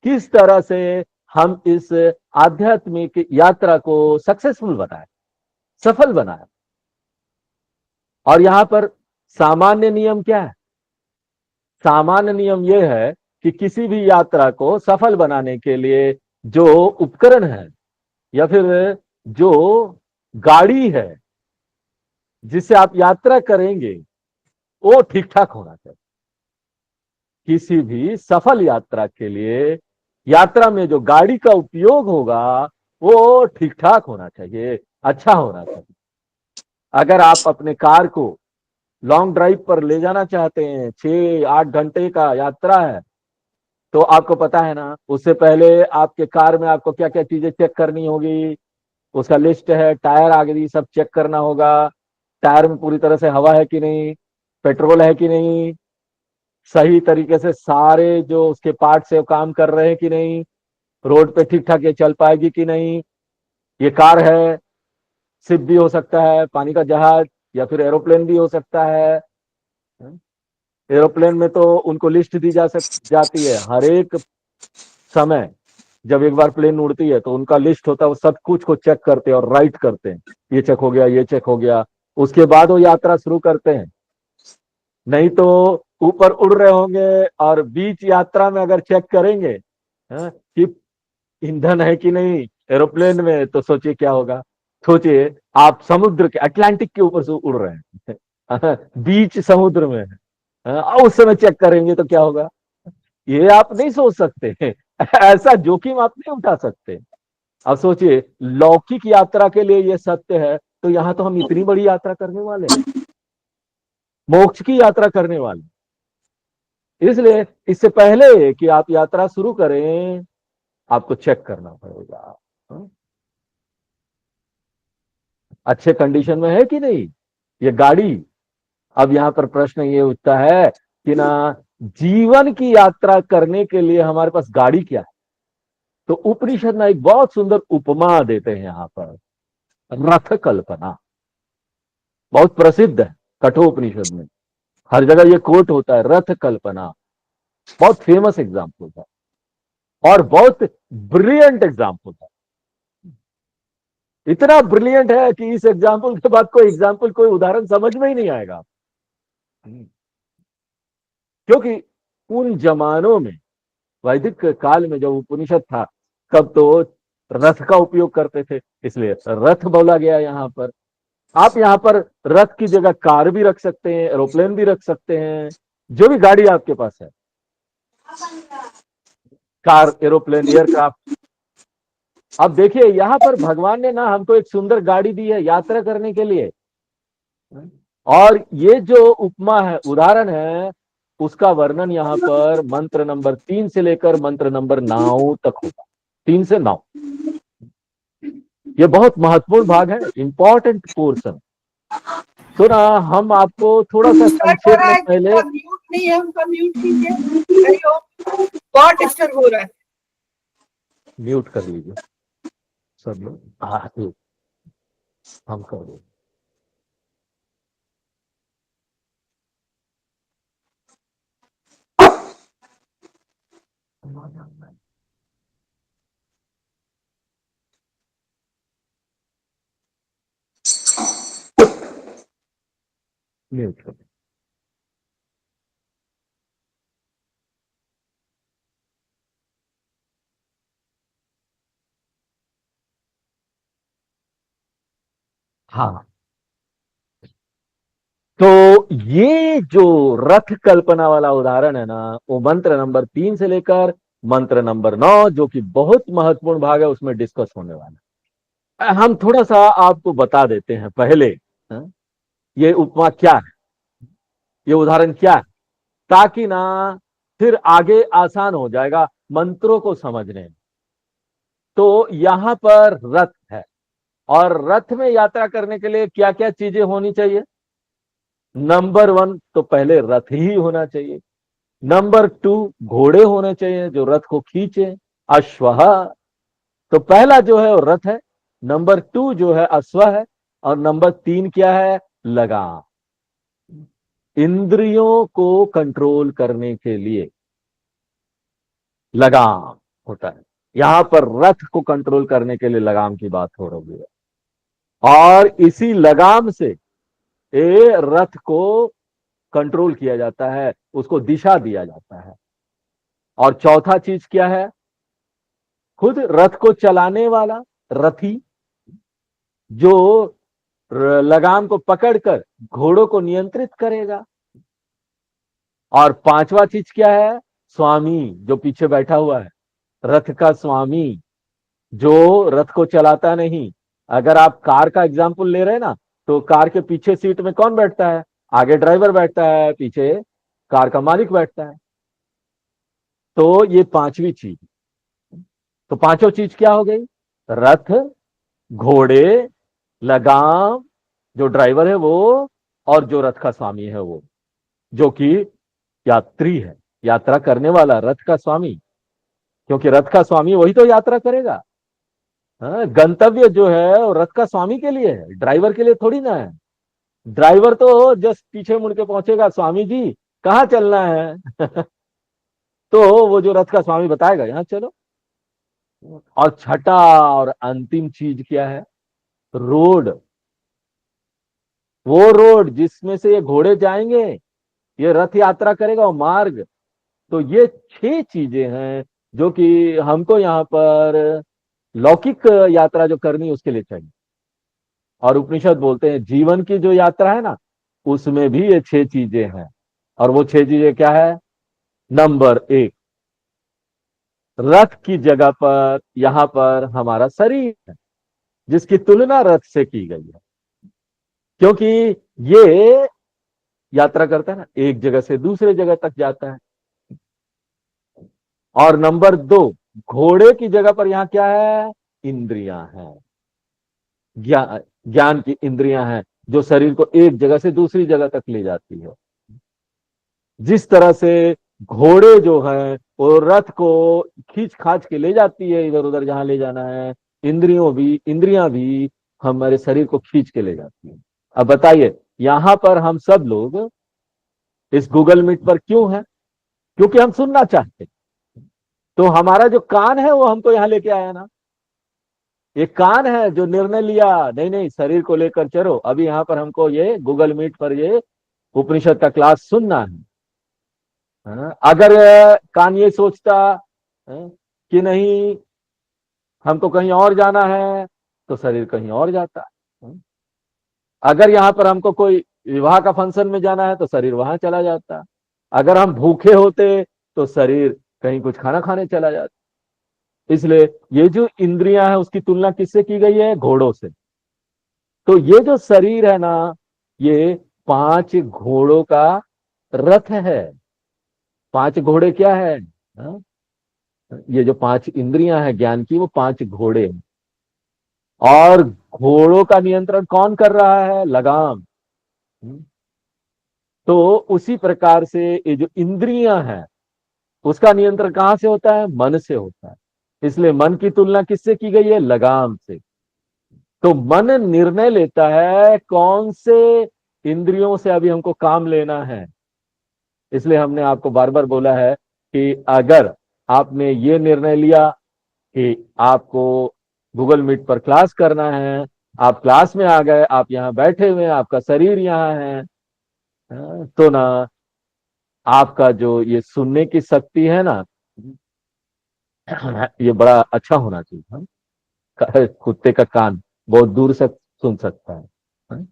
किस तरह से हम इस आध्यात्मिक यात्रा को सक्सेसफुल बनाए, सफल बनाए। और यहां पर सामान्य नियम क्या है? सामान्य नियम यह है कि किसी भी यात्रा को सफल बनाने के लिए जो उपकरण है या फिर जो गाड़ी है जिससे आप यात्रा करेंगे वो ठीक ठाक होना चाहिए। किसी भी सफल यात्रा के लिए यात्रा में जो गाड़ी का उपयोग होगा वो ठीक ठाक होना चाहिए, अच्छा होना चाहिए। अगर आप अपने कार को लॉन्ग ड्राइव पर ले जाना चाहते हैं, 6-8 घंटे का यात्रा है, तो आपको पता है ना उससे पहले आपके कार में आपको क्या क्या चीजें चेक करनी होगी, उसका लिस्ट है। टायर आगे सब चेक करना होगा, टायर में पूरी तरह से हवा है कि नहीं, पेट्रोल है कि नहीं, सही तरीके से सारे जो उसके पार्ट्स है वो काम कर रहे हैं कि नहीं, रोड पे ठीक ठाक ये चल पाएगी कि नहीं। ये कार है, शिप भी हो सकता है, पानी का जहाज, या फिर एरोप्लेन भी हो सकता है। एरोप्लेन में तो उनको लिस्ट दी जाती है हर एक समय। जब एक बार प्लेन उड़ती है तो उनका लिस्ट होता है, वो सब कुछ को चेक करते हैं और राइट करते हैं, ये चेक हो गया, ये चेक हो गया, उसके बाद वो यात्रा शुरू करते हैं। नहीं तो ऊपर उड़ रहे होंगे और बीच यात्रा में अगर चेक करेंगे कि ईंधन है कि नहीं एरोप्लेन में, तो सोचिए क्या होगा। सोचिए आप समुद्र के अटलांटिक के ऊपर से उड़ रहे हैं बीच समुद्र में है, उस समय चेक करेंगे तो क्या होगा, ये आप नहीं सोच सकते ऐसा जोखिम आप नहीं उठा सकते। अब सोचिए लौकिक यात्रा के लिए ये सत्य है, तो यहां तो हम इतनी बड़ी यात्रा करने वाले हैं, मोक्ष की यात्रा करने वाले। इसलिए इससे पहले कि आप यात्रा शुरू करें आपको चेक करना पड़ेगा अच्छे कंडीशन में है कि नहीं ये गाड़ी। अब यहां पर प्रश्न ये उठता है कि ना जीवन की यात्रा करने के लिए हमारे पास गाड़ी क्या है। तो उपनिषद में एक बहुत सुंदर उपमा देते हैं यहां पर, रथ कल्पना, बहुत प्रसिद्ध है कठोपनिषद में, हर जगह ये कोट होता है, रथ कल्पना। बहुत फेमस एग्जाम्पल था और बहुत ब्रिलियंट एग्जाम्पल था। इतना ब्रिलियंट है कि इस एग्जाम्पल के बाद कोई एग्जाम्पल, कोई उदाहरण समझ में ही नहीं आएगा। क्योंकि उन जमानों में, वैदिक काल में जब उपनिषद था, कब तो रथ का उपयोग करते थे, इसलिए रथ बोला गया यहां पर। आप यहां पर रथ की जगह कार भी रख सकते हैं, एरोप्लेन भी रख सकते हैं, जो भी गाड़ी आपके पास है, कार, एरोप्लेन, एयरक्राफ्ट। अब देखिए यहां पर भगवान ने ना हमको एक सुंदर गाड़ी दी है यात्रा करने के लिए, और ये जो उपमा है, उदाहरण है, उसका वर्णन यहां पर मंत्र नंबर 3 से लेकर मंत्र नंबर 9 तक होगा। 3 से 9 ये बहुत महत्वपूर्ण भाग है, इंपॉर्टेंट पोर्शन। तो ना हम आपको थोड़ा सा डिस्टर्ब हो संक्षेप रहा में है, पहले, जिनका म्यूट नहीं है उनका म्यूट कीजिए। हरिओम, बहुत डिस्टर्ब हो रहा है। म्यूट कर लीजिए सब लोग। हाँ ठीक। हम कर दें। म्यूट कर दें। हाँ, तो ये जो रथ कल्पना वाला उदाहरण है ना, वो मंत्र नंबर 3 से लेकर मंत्र नंबर 9, जो कि बहुत महत्वपूर्ण भाग है, उसमें डिस्कस होने वाला है। हम थोड़ा सा आपको बता देते हैं पहले, हाँ, ये उपमा क्या है, ये उदाहरण क्या है, ताकि ना फिर आगे आसान हो जाएगा मंत्रों को समझने में। तो यहां पर रथ है, और रथ में यात्रा करने के लिए क्या क्या चीजें होनी चाहिए। नंबर 1 तो पहले रथ ही होना चाहिए। नंबर 2 घोड़े होने चाहिए जो रथ को खींचे, अश्व। तो पहला जो है वो रथ है, नंबर 2 जो है अश्व है, और नंबर 3 क्या है, लगाम। इंद्रियों को कंट्रोल करने के लिए लगाम होता है। यहां पर रथ को कंट्रोल करने के लिए लगाम की बात हो रही है, और इसी लगाम से ये रथ को कंट्रोल किया जाता है, उसको दिशा दिया जाता है। और चौथा चीज क्या है, खुद रथ को चलाने वाला रथी, जो लगाम को पकड़कर घोड़ों को नियंत्रित करेगा। और पांचवा चीज क्या है, स्वामी जो पीछे बैठा हुआ है, रथ का स्वामी, जो रथ को चलाता नहीं। अगर आप कार का एग्जाम्पल ले रहे हैं ना, तो कार के पीछे सीट में कौन बैठता है, आगे ड्राइवर बैठता है, पीछे कार का मालिक बैठता है। तो ये पांचवी चीज। तो पांचों चीज क्या हो गई, रथ, घोड़े, लगाम, जो ड्राइवर है वो, और जो रथ का स्वामी है वो, जो कि यात्री है, यात्रा करने वाला रथ का स्वामी। क्योंकि रथ का स्वामी वही तो यात्रा करेगा। हाँ, गंतव्य जो है वो रथ का स्वामी के लिए है, ड्राइवर के लिए थोड़ी ना है। ड्राइवर तो जस्ट पीछे मुड़ के पहुंचेगा, स्वामी जी कहाँ चलना है तो वो जो रथ का स्वामी बताएगा यहाँ चलो। और छठा और अंतिम चीज क्या है, रोड। वो रोड जिसमें से ये घोड़े जाएंगे, ये रथ यात्रा करेगा, वो मार्ग। तो ये 6 चीजें हैं जो कि हमको यहाँ पर लौकिक यात्रा जो करनी है उसके लिए चाहिए। और उपनिषद बोलते हैं जीवन की जो यात्रा है ना, उसमें भी ये 6 चीजें हैं। और वो 6 चीजें क्या है, नंबर 1, रथ की जगह पर यहां पर हमारा शरीर है, जिसकी तुलना रथ से की गई है। क्योंकि ये यात्रा करता है ना, एक जगह से दूसरे जगह तक जाता है। और नंबर 2, घोड़े की जगह पर यहां क्या है, इंद्रियां हैं, ज्ञान, ज्ञान की इंद्रियां हैं, जो शरीर को एक जगह से दूसरी जगह तक ले जाती है। जिस तरह से घोड़े जो है वो रथ को खींच खाच के ले जाती है इधर उधर जहां ले जाना है, इंद्रियां भी हमारे शरीर को खींच के ले जाती है। अब बताइए, यहां पर हम सब लोग इस गूगल मीट पर क्यों हैं, क्योंकि हम सुनना चाहते हैं। तो हमारा जो कान है वो हमको यहां लेके आया ना, ये कान है जो निर्णय लिया, नहीं नहीं शरीर को लेकर चलो, अभी यहां पर हमको ये गूगल मीट पर ये उपनिषद का क्लास सुनना है ना। अगर कान ये सोचता कि नहीं हमको कहीं और जाना है, तो शरीर कहीं और जाता है। अगर यहां पर हमको कोई विवाह का फंक्शन में जाना है, तो शरीर वहां चला जाता। अगर हम भूखे होते तो शरीर कहीं कुछ खाना खाने चला जाता। इसलिए ये जो इंद्रियां है उसकी तुलना किससे की गई है, घोड़ों से। तो ये जो शरीर है ना, ये 5 घोड़ों का रथ है। 5 घोड़े क्या है, हाँ? ये जो 5 इंद्रियां हैं ज्ञान की, वो 5 घोड़े हैं। और घोड़ों का नियंत्रण कौन कर रहा है, लगाम। तो उसी प्रकार से ये जो इंद्रियां हैं उसका नियंत्रण कहां से होता है, मन से होता है। इसलिए मन की तुलना किससे की गई है, लगाम से। तो मन निर्णय लेता है कौन से इंद्रियों से अभी हमको काम लेना है। इसलिए हमने आपको बार बार बोला है कि अगर आपने ये निर्णय लिया कि आपको गूगल मीट पर क्लास करना है, आप क्लास में आ गए, आप यहाँ बैठे हुए हैं, आपका शरीर यहाँ है, तो ना आपका जो ये सुनने की शक्ति है ना, ये बड़ा अच्छा होना चाहिए। कुत्ते का कान बहुत दूर से सुन सकता है, हाँ?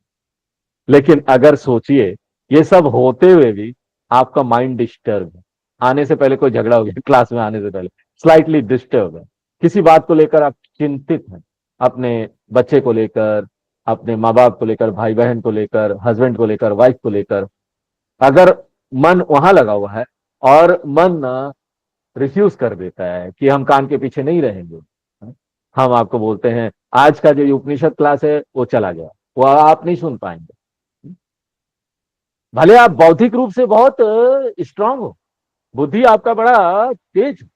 लेकिन अगर सोचिए ये सब होते हुए भी आपका माइंड डिस्टर्ब है, आने से पहले कोई झगड़ा हो गया, क्लास में आने से पहले स्लाइटली डिस्टर्ब है, किसी बात को लेकर आप चिंतित हैं, अपने बच्चे को लेकर, अपने माँ बाप को लेकर, भाई बहन को लेकर, हस्बैंड को लेकर, वाइफ को लेकर, अगर मन वहां लगा हुआ है और मन रिफ्यूज कर देता है कि हम कान के पीछे नहीं रहेंगे, हम आपको बोलते हैं आज का जो ये उपनिषद क्लास है वो चला गया, वो आप नहीं सुन पाएंगे। भले आप बौद्धिक रूप से बहुत स्ट्रांग हो, बुद्धि आपका बड़ा तेज,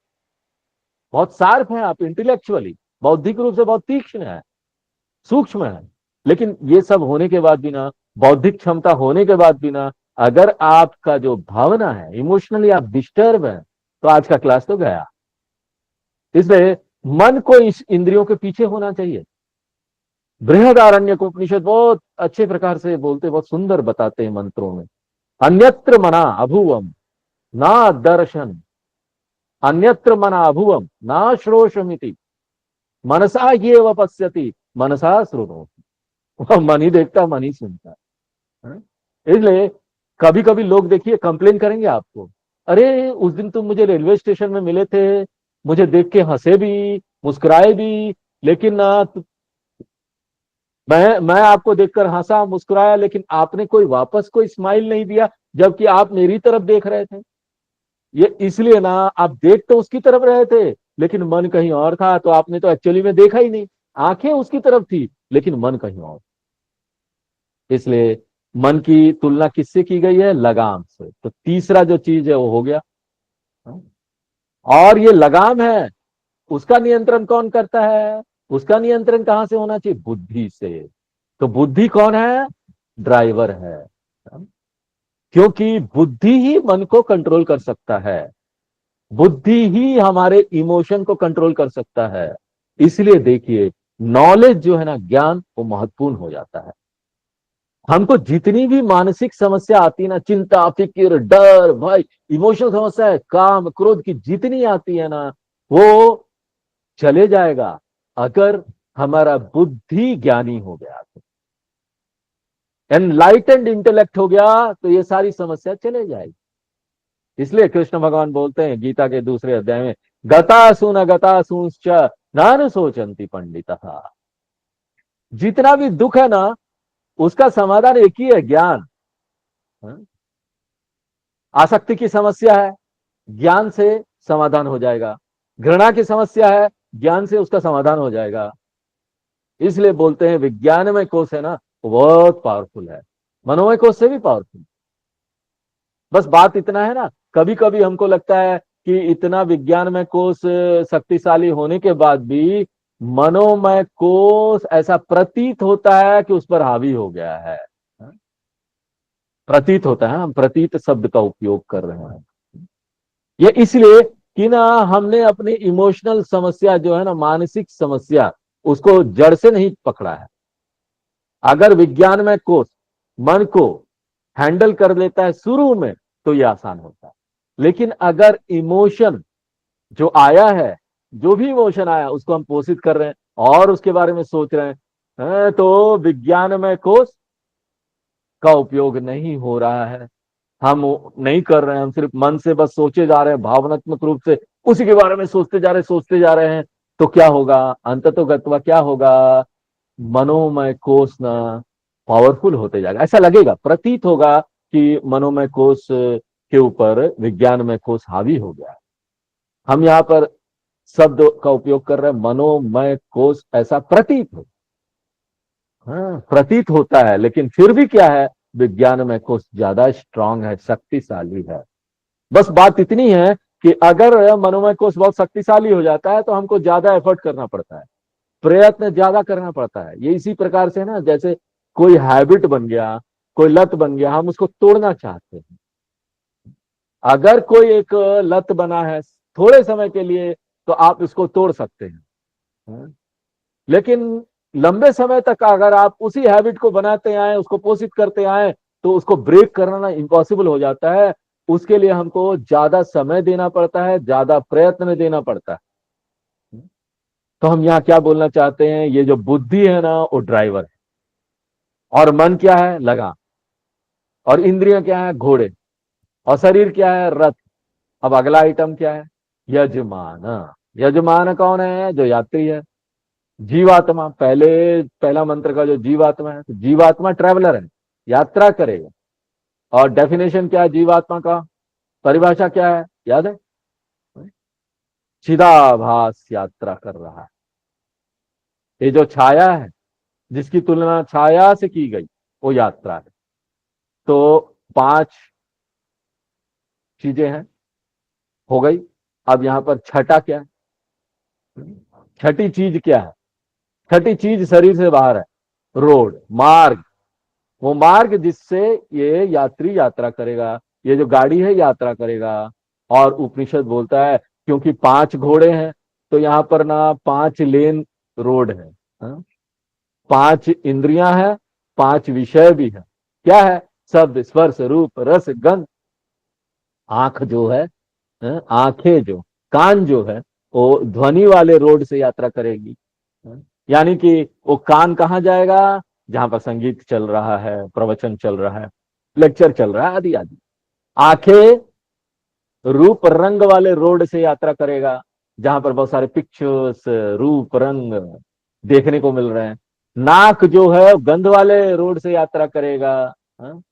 बहुत शार्प है, आप इंटेलेक्चुअली बौद्धिक रूप से बहुत तीक्ष्ण है, सूक्ष्म है, लेकिन ये सब होने के बाद भी ना, बौद्धिक क्षमता होने के बाद भी ना, अगर आपका जो भावना है, इमोशनली आप डिस्टर्ब है, तो आज का क्लास तो गया। इसलिए मन को इस इंद्रियों के पीछे होना चाहिए। बृहदारण्यक उपनिषद बहुत अच्छे प्रकार से बोलते, बहुत सुंदर बताते हैं मंत्रों में, अन्यत्र मना अभुवम ना दर्शन, अन्यत्र मना अभुवम ना श्रोषमिति, मनसा ये व पश्यति मनसा श्रोणोति। मन ही देखता, मन ही सुनता है। इसलिए कभी कभी लोग देखिए कंप्लेन करेंगे आपको, अरे उस दिन तुम मुझे रेलवे स्टेशन में मिले थे, मुझे देख के हंसे भी, मुस्कुराए भी, लेकिन ना मैं आपको देखकर हंसा, मुस्कुराया, लेकिन आपने कोई वापस कोई स्माइल नहीं दिया, जबकि आप मेरी तरफ देख रहे थे। ये इसलिए ना, आप देख तो उसकी तरफ रहे थे लेकिन मन कहीं और था, तो आपने तो एक्चुअली में देखा ही नहीं, आंखें उसकी तरफ थी लेकिन मन कहीं और। इसलिए मन की तुलना किससे की गई है? लगाम से। तो तीसरा जो चीज है वो हो गया, और ये लगाम है, उसका नियंत्रण कौन करता है? उसका नियंत्रण कहां से होना चाहिए? बुद्धि से। तो बुद्धि कौन है? ड्राइवर है, क्योंकि बुद्धि ही मन को कंट्रोल कर सकता है, बुद्धि ही हमारे इमोशन को कंट्रोल कर सकता है। इसलिए देखिए, नॉलेज जो है ना, ज्ञान, वो महत्वपूर्ण हो जाता है। हमको जितनी भी मानसिक समस्या आती है ना, चिंता, फिक्र, डर, भय, इमोशनल समस्या है, काम, क्रोध की जितनी आती है ना, वो चले जाएगा अगर हमारा बुद्धि ज्ञानी हो गया, तो एनलाइटेंड इंटेलेक्ट हो गया, तो ये सारी समस्या चले जाएगी। इसलिए कृष्ण भगवान बोलते हैं गीता के दूसरे अध्याय में, गतासून अगतासूंश्च नानुशोचन्ति पंडितः। जितना भी दुख है ना, उसका समाधान एक ही है, ज्ञान। आसक्ति की समस्या है, ज्ञान से समाधान हो जाएगा। घृणा की समस्या है, ज्ञान से उसका समाधान हो जाएगा। इसलिए बोलते हैं विज्ञानमय कोश है ना, वो बहुत पावरफुल है, मनोमय कोश से भी पावरफुल। बस बात इतना है ना, कभी कभी हमको लगता है कि इतना विज्ञानमय कोश शक्तिशाली होने के बाद भी मनोमय कोश ऐसा प्रतीत होता है कि उस पर हावी हो गया है। प्रतीत होता है, हम प्रतीत शब्द का उपयोग कर रहे हैं। ये इसलिए कि ना, हमने अपनी इमोशनल समस्या जो है ना, मानसिक समस्या, उसको जड़ से नहीं पकड़ा है। अगर विज्ञानमय कोश मन को हैंडल कर लेता है शुरू में, तो यह आसान होता है। लेकिन अगर इमोशन जो आया है, जो भी इमोशन आया, उसको हम पोषित कर रहे हैं और उसके बारे में सोच रहे हैं, तो विज्ञानमय कोश का उपयोग नहीं हो रहा है, हम नहीं कर रहे हैं, हम सिर्फ मन से बस सोचे जा रहे हैं, भावनात्मक रूप से उसी के बारे में सोचते जा रहे हैं। तो क्या होगा? अंततोगत्वा क्या होगा? मनोमय कोश ना पावरफुल होते जाएगा। ऐसा लगेगा, प्रतीत होगा कि मनोमय कोश के ऊपर विज्ञानमय कोश हावी हो गया। हम यहाँ पर शब्द का उपयोग कर रहे हैं मनोमय कोश, ऐसा प्रतीत हो, हाँ, प्रतीत होता है, लेकिन फिर भी क्या है? विज्ञानमय कोश ज्यादा स्ट्रांग है, शक्तिशाली है। बस बात इतनी है कि अगर मनोमय कोश बहुत शक्तिशाली हो जाता है तो हमको ज्यादा एफर्ट करना पड़ता है, प्रयत्न ज्यादा करना पड़ता है। ये इसी प्रकार से ना, जैसे कोई हैबिट बन गया, कोई लत बन गया, हम उसको तोड़ना चाहते हैं। अगर कोई एक लत बना है थोड़े समय के लिए, तो आप इसको तोड़ सकते हैं। लेकिन लंबे समय तक अगर आप उसी हैबिट को बनाते आए, उसको पोषित करते आए, तो उसको ब्रेक करना इम्पॉसिबल हो जाता है। उसके लिए हमको ज्यादा समय देना पड़ता है, ज्यादा प्रयत्न देना पड़ता है। तो हम यहाँ क्या बोलना चाहते हैं, ये जो बुद्धि है ना, वो ड्राइवर है, और मन क्या है, लगाम, और इंद्रियां क्या है, घोड़े, और शरीर क्या है, रथ। अब अगला आइटम क्या है, यजमान। यजमान कौन है, जो यात्री है, जीवात्मा। पहला मंत्र का जो जीवात्मा है, तो जीवात्मा ट्रेवलर है, यात्रा करेगा। और डेफिनेशन क्या है जीवात्मा का, परिभाषा क्या है, याद है, चिदाभास यात्रा कर रहा है। ये जो छाया है, जिसकी तुलना छाया से की गई, वो यात्रा है। तो 5 चीजें हैं, हो गई। अब यहां पर छठा क्या है, छठी चीज क्या है, छठी चीज शरीर से बाहर है, रोड, मार्ग। वो मार्ग जिससे ये यात्री यात्रा करेगा, ये जो गाड़ी है यात्रा करेगा। और उपनिषद बोलता है, क्योंकि 5 घोड़े हैं, तो यहाँ पर ना 5 लेन रोड है, हाँ? 5 इंद्रियां हैं, 5 विषय भी है। क्या है, शब्द, स्पर्श, रूप, रस, गंध। आंख जो है, आंखें जो, कान जो है, वो ध्वनि वाले रोड से यात्रा करेगी। यानी कि वो कान कहाँ जाएगा, जहां पर संगीत चल रहा है, प्रवचन चल रहा है, लेक्चर चल रहा है, आदि आदि। आंखें रूप रंग वाले रोड से यात्रा करेगा, जहां पर बहुत सारे पिक्चर्स, रूप रंग देखने को मिल रहे हैं। नाक जो है गंध वाले रोड से यात्रा करेगा, हाँ?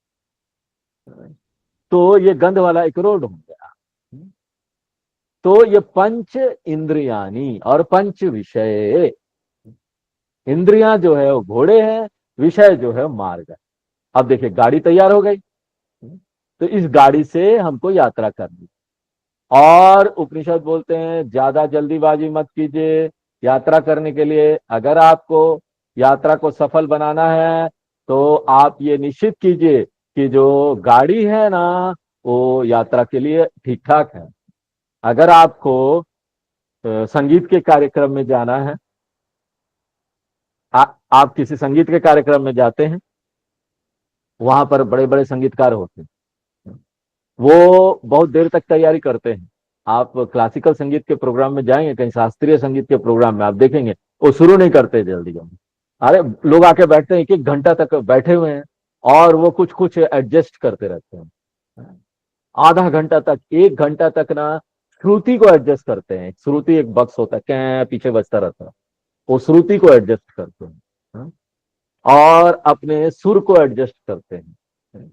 तो ये गंध वाला एक रोड हो गया। तो ये पंच इंद्रियानी और पंच विषय। इंद्रियां जो है वो घोड़े हैं, विषय जो है मार्ग है। अब देखिए गाड़ी तैयार हो गई, तो इस गाड़ी से हमको यात्रा करनी। और उपनिषद बोलते हैं ज्यादा जल्दीबाजी मत कीजिए यात्रा करने के लिए। अगर आपको यात्रा को सफल बनाना है, तो आप ये निश्चित कीजिए कि जो गाड़ी है ना, वो यात्रा के लिए ठीक ठाक है। अगर आपको संगीत के कार्यक्रम में जाना है, आप किसी संगीत के कार्यक्रम में जाते हैं, वहां पर बड़े बड़े संगीतकार होते हैं, वो बहुत देर तक तैयारी करते हैं। आप क्लासिकल संगीत के प्रोग्राम में जाएंगे, कहीं शास्त्रीय संगीत के प्रोग्राम में आप देखेंगे, वो शुरू नहीं करते जल्दी जल्दी। अरे लोग आके बैठते हैं, 1-1 घंटा तक बैठे हुए हैं, और वो कुछ कुछ एडजस्ट करते रहते हैं। आधा घंटा तक, 1 घंटा तक ना श्रुति को एडजस्ट करते हैं। श्रुति एक बक्स होता है, क्या पीछे बजता रहता है, वो श्रुति को एडजस्ट करते हैं, हाँ? और अपने सुर को एडजस्ट करते हैं।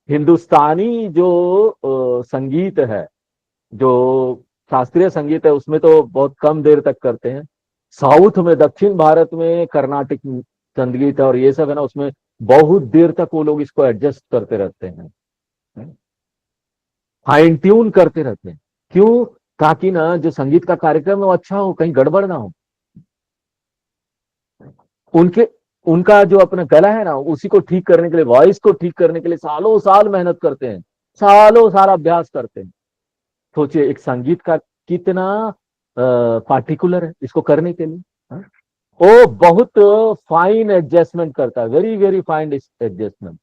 हिंदुस्तानी जो संगीत है, जो शास्त्रीय संगीत है, उसमें तो बहुत कम देर तक करते हैं। साउथ में, दक्षिण भारत में कर्नाटिक संगीत है और ये सब है ना, उसमें बहुत देर तक वो लोग इसको एडजस्ट करते रहते हैं, फाइन ट्यून करते रहते हैं। क्यों, ताकि ना जो संगीत का कार्यक्रम है वो अच्छा हो, कहीं गड़बड़ ना हो। उनके उनका जो अपना गला है ना, उसी को ठीक करने के लिए, वॉइस को ठीक करने के लिए सालों साल मेहनत करते हैं, सालों साल अभ्यास करते हैं। सोचिए एक संगीत का कितना पार्टिकुलर है इसको करने के लिए, हाँ? वो बहुत फाइन एडजस्टमेंट करता है, वेरी वेरी फाइन एडजस्टमेंट।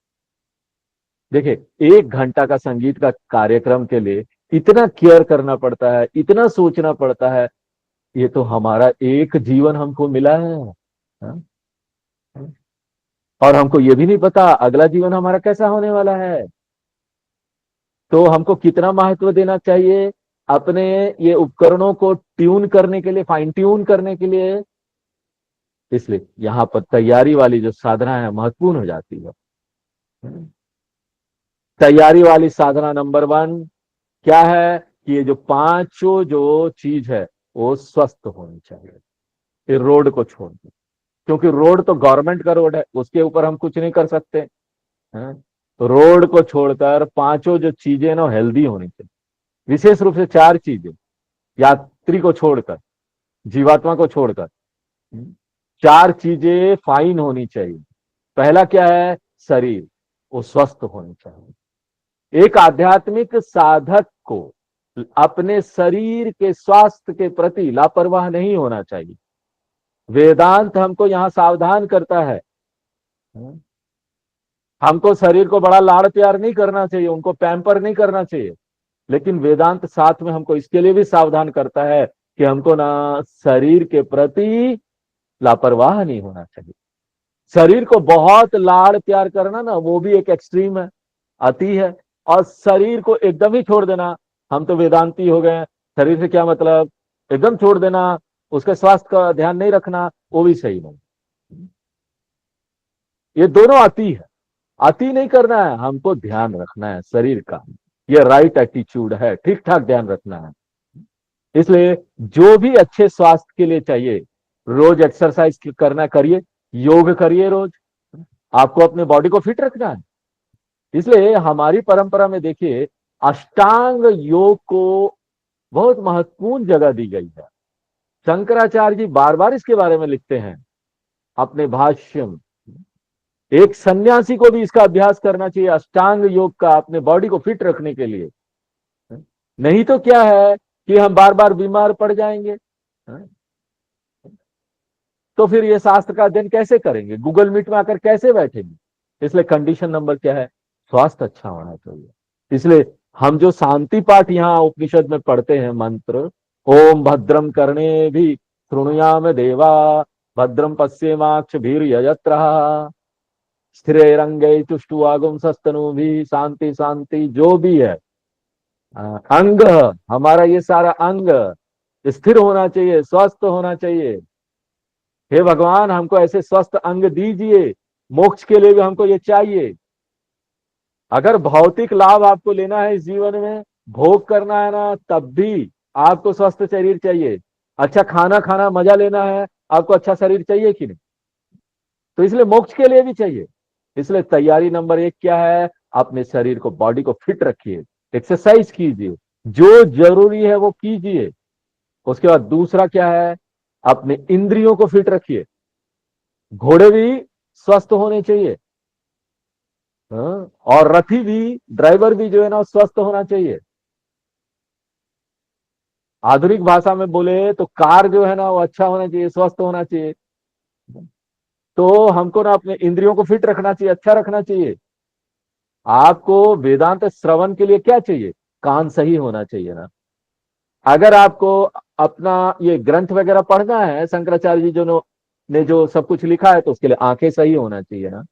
देखिए 1 घंटा का संगीत का कार्यक्रम के लिए इतना केयर करना पड़ता है, इतना सोचना पड़ता है। ये तो हमारा एक जीवन हमको मिला है, हाँ? और हमको ये भी नहीं पता अगला जीवन हमारा कैसा होने वाला है। तो हमको कितना महत्व देना चाहिए अपने ये उपकरणों को ट्यून करने के लिए, फाइन ट्यून करने के लिए। इसलिए यहाँ पर तैयारी वाली जो साधना है महत्वपूर्ण हो जाती है। तैयारी वाली साधना नंबर 1 क्या है, कि ये जो पांचों जो चीज है वो स्वस्थ होनी चाहिए, ये रोड को छोड़ के। क्योंकि रोड तो गवर्नमेंट का रोड है, उसके ऊपर हम कुछ नहीं कर सकते हैं। तो रोड को छोड़कर पांचों जो चीजें ना हेल्दी होनी चाहिए। विशेष रूप से 4 चीजें, यात्री को छोड़कर, जीवात्मा को छोड़कर, चार चीजें फाइन होनी चाहिए। पहला क्या है? शरीर, वो स्वस्थ होनी चाहिए। एक आध्यात्मिक साधक को अपने शरीर के स्वास्थ्य के प्रति लापरवाह नहीं होना चाहिए। वेदांत हमको यहां सावधान करता है। हमको शरीर को बड़ा लाड़ प्यार नहीं करना चाहिए, उनको पैम्पर नहीं करना चाहिए, लेकिन वेदांत साथ में हमको इसके लिए भी सावधान करता है कि हमको ना शरीर के प्रति लापरवाह नहीं होना चाहिए। शरीर को बहुत लाड़ प्यार करना ना, वो भी एक एक्सट्रीम है, अति है। और शरीर को एकदम ही छोड़ देना, हम तो वेदांती हो गए, शरीर से क्या मतलब, एकदम छोड़ देना, उसके स्वास्थ्य का ध्यान नहीं रखना, वो भी सही नहीं। ये दोनों अति है। अति नहीं करना है, हमको ध्यान रखना है शरीर का, ये राइट एटीट्यूड है, ठीक ठाक ध्यान रखना है। इसलिए जो भी अच्छे स्वास्थ्य के लिए चाहिए, रोज एक्सरसाइज करना, करिए, योग करिए रोज, आपको अपने बॉडी को फिट रखना है। इसलिए हमारी परंपरा में देखिए, अष्टांग योग को बहुत महत्वपूर्ण जगह दी गई है। शंकराचार्य जी बार बार इसके बारे में लिखते हैं अपने भाष्य में। एक सन्यासी को भी इसका अभ्यास करना चाहिए, अष्टांग योग का, अपने बॉडी को फिट रखने के लिए। नहीं तो क्या है कि हम बार बार बीमार पड़ जाएंगे, तो फिर ये शास्त्र का अध्ययन कैसे करेंगे, गूगल मीट में आकर कैसे बैठेंगे। इसलिए कंडीशन नंबर क्या है? स्वास्थ्य अच्छा होना चाहिए। इसलिए हम जो शांति पाठ यहाँ उपनिषद में पढ़ते हैं मंत्र, ओम भद्रम करणे भी शृणुयाम देवा, भद्रम पश्येमाक्ष भीर यजत्र, स्थिर रंगे तुष्टु आगम सस्तनु भी, शांति शांति, जो भी है अंग, हमारा ये सारा अंग स्थिर होना चाहिए, स्वस्थ होना चाहिए। हे भगवान, हमको ऐसे स्वस्थ अंग दीजिए, मोक्ष के लिए भी हमको ये चाहिए। अगर भौतिक लाभ आपको लेना है इस जीवन में, भोग करना है ना, तब भी आपको स्वस्थ शरीर चाहिए। अच्छा खाना खाना, मजा लेना है, आपको अच्छा शरीर चाहिए कि नहीं? तो इसलिए मोक्ष के लिए भी चाहिए। इसलिए तैयारी नंबर एक क्या है? अपने शरीर को, बॉडी को फिट रखिए, एक्सरसाइज कीजिए, जो जरूरी है वो कीजिए। उसके बाद दूसरा क्या है? अपने इंद्रियों को फिट रखिए। घोड़े भी स्वस्थ होने चाहिए, हाँ? और रथी भी, ड्राइवर भी जो है ना, स्वस्थ होना चाहिए। आधुनिक भाषा में बोले तो कार जो है ना, वो अच्छा होना चाहिए, स्वस्थ होना चाहिए। तो हमको ना अपने इंद्रियों को फिट रखना चाहिए, अच्छा रखना चाहिए। आपको वेदांत श्रवण के लिए क्या चाहिए? कान सही होना चाहिए ना। अगर आपको अपना ये ग्रंथ वगैरह पढ़ना है, शंकराचार्य जी जो ने जो सब कुछ लिखा है, तो उसके लिए आंखें सही होना चाहिए ना।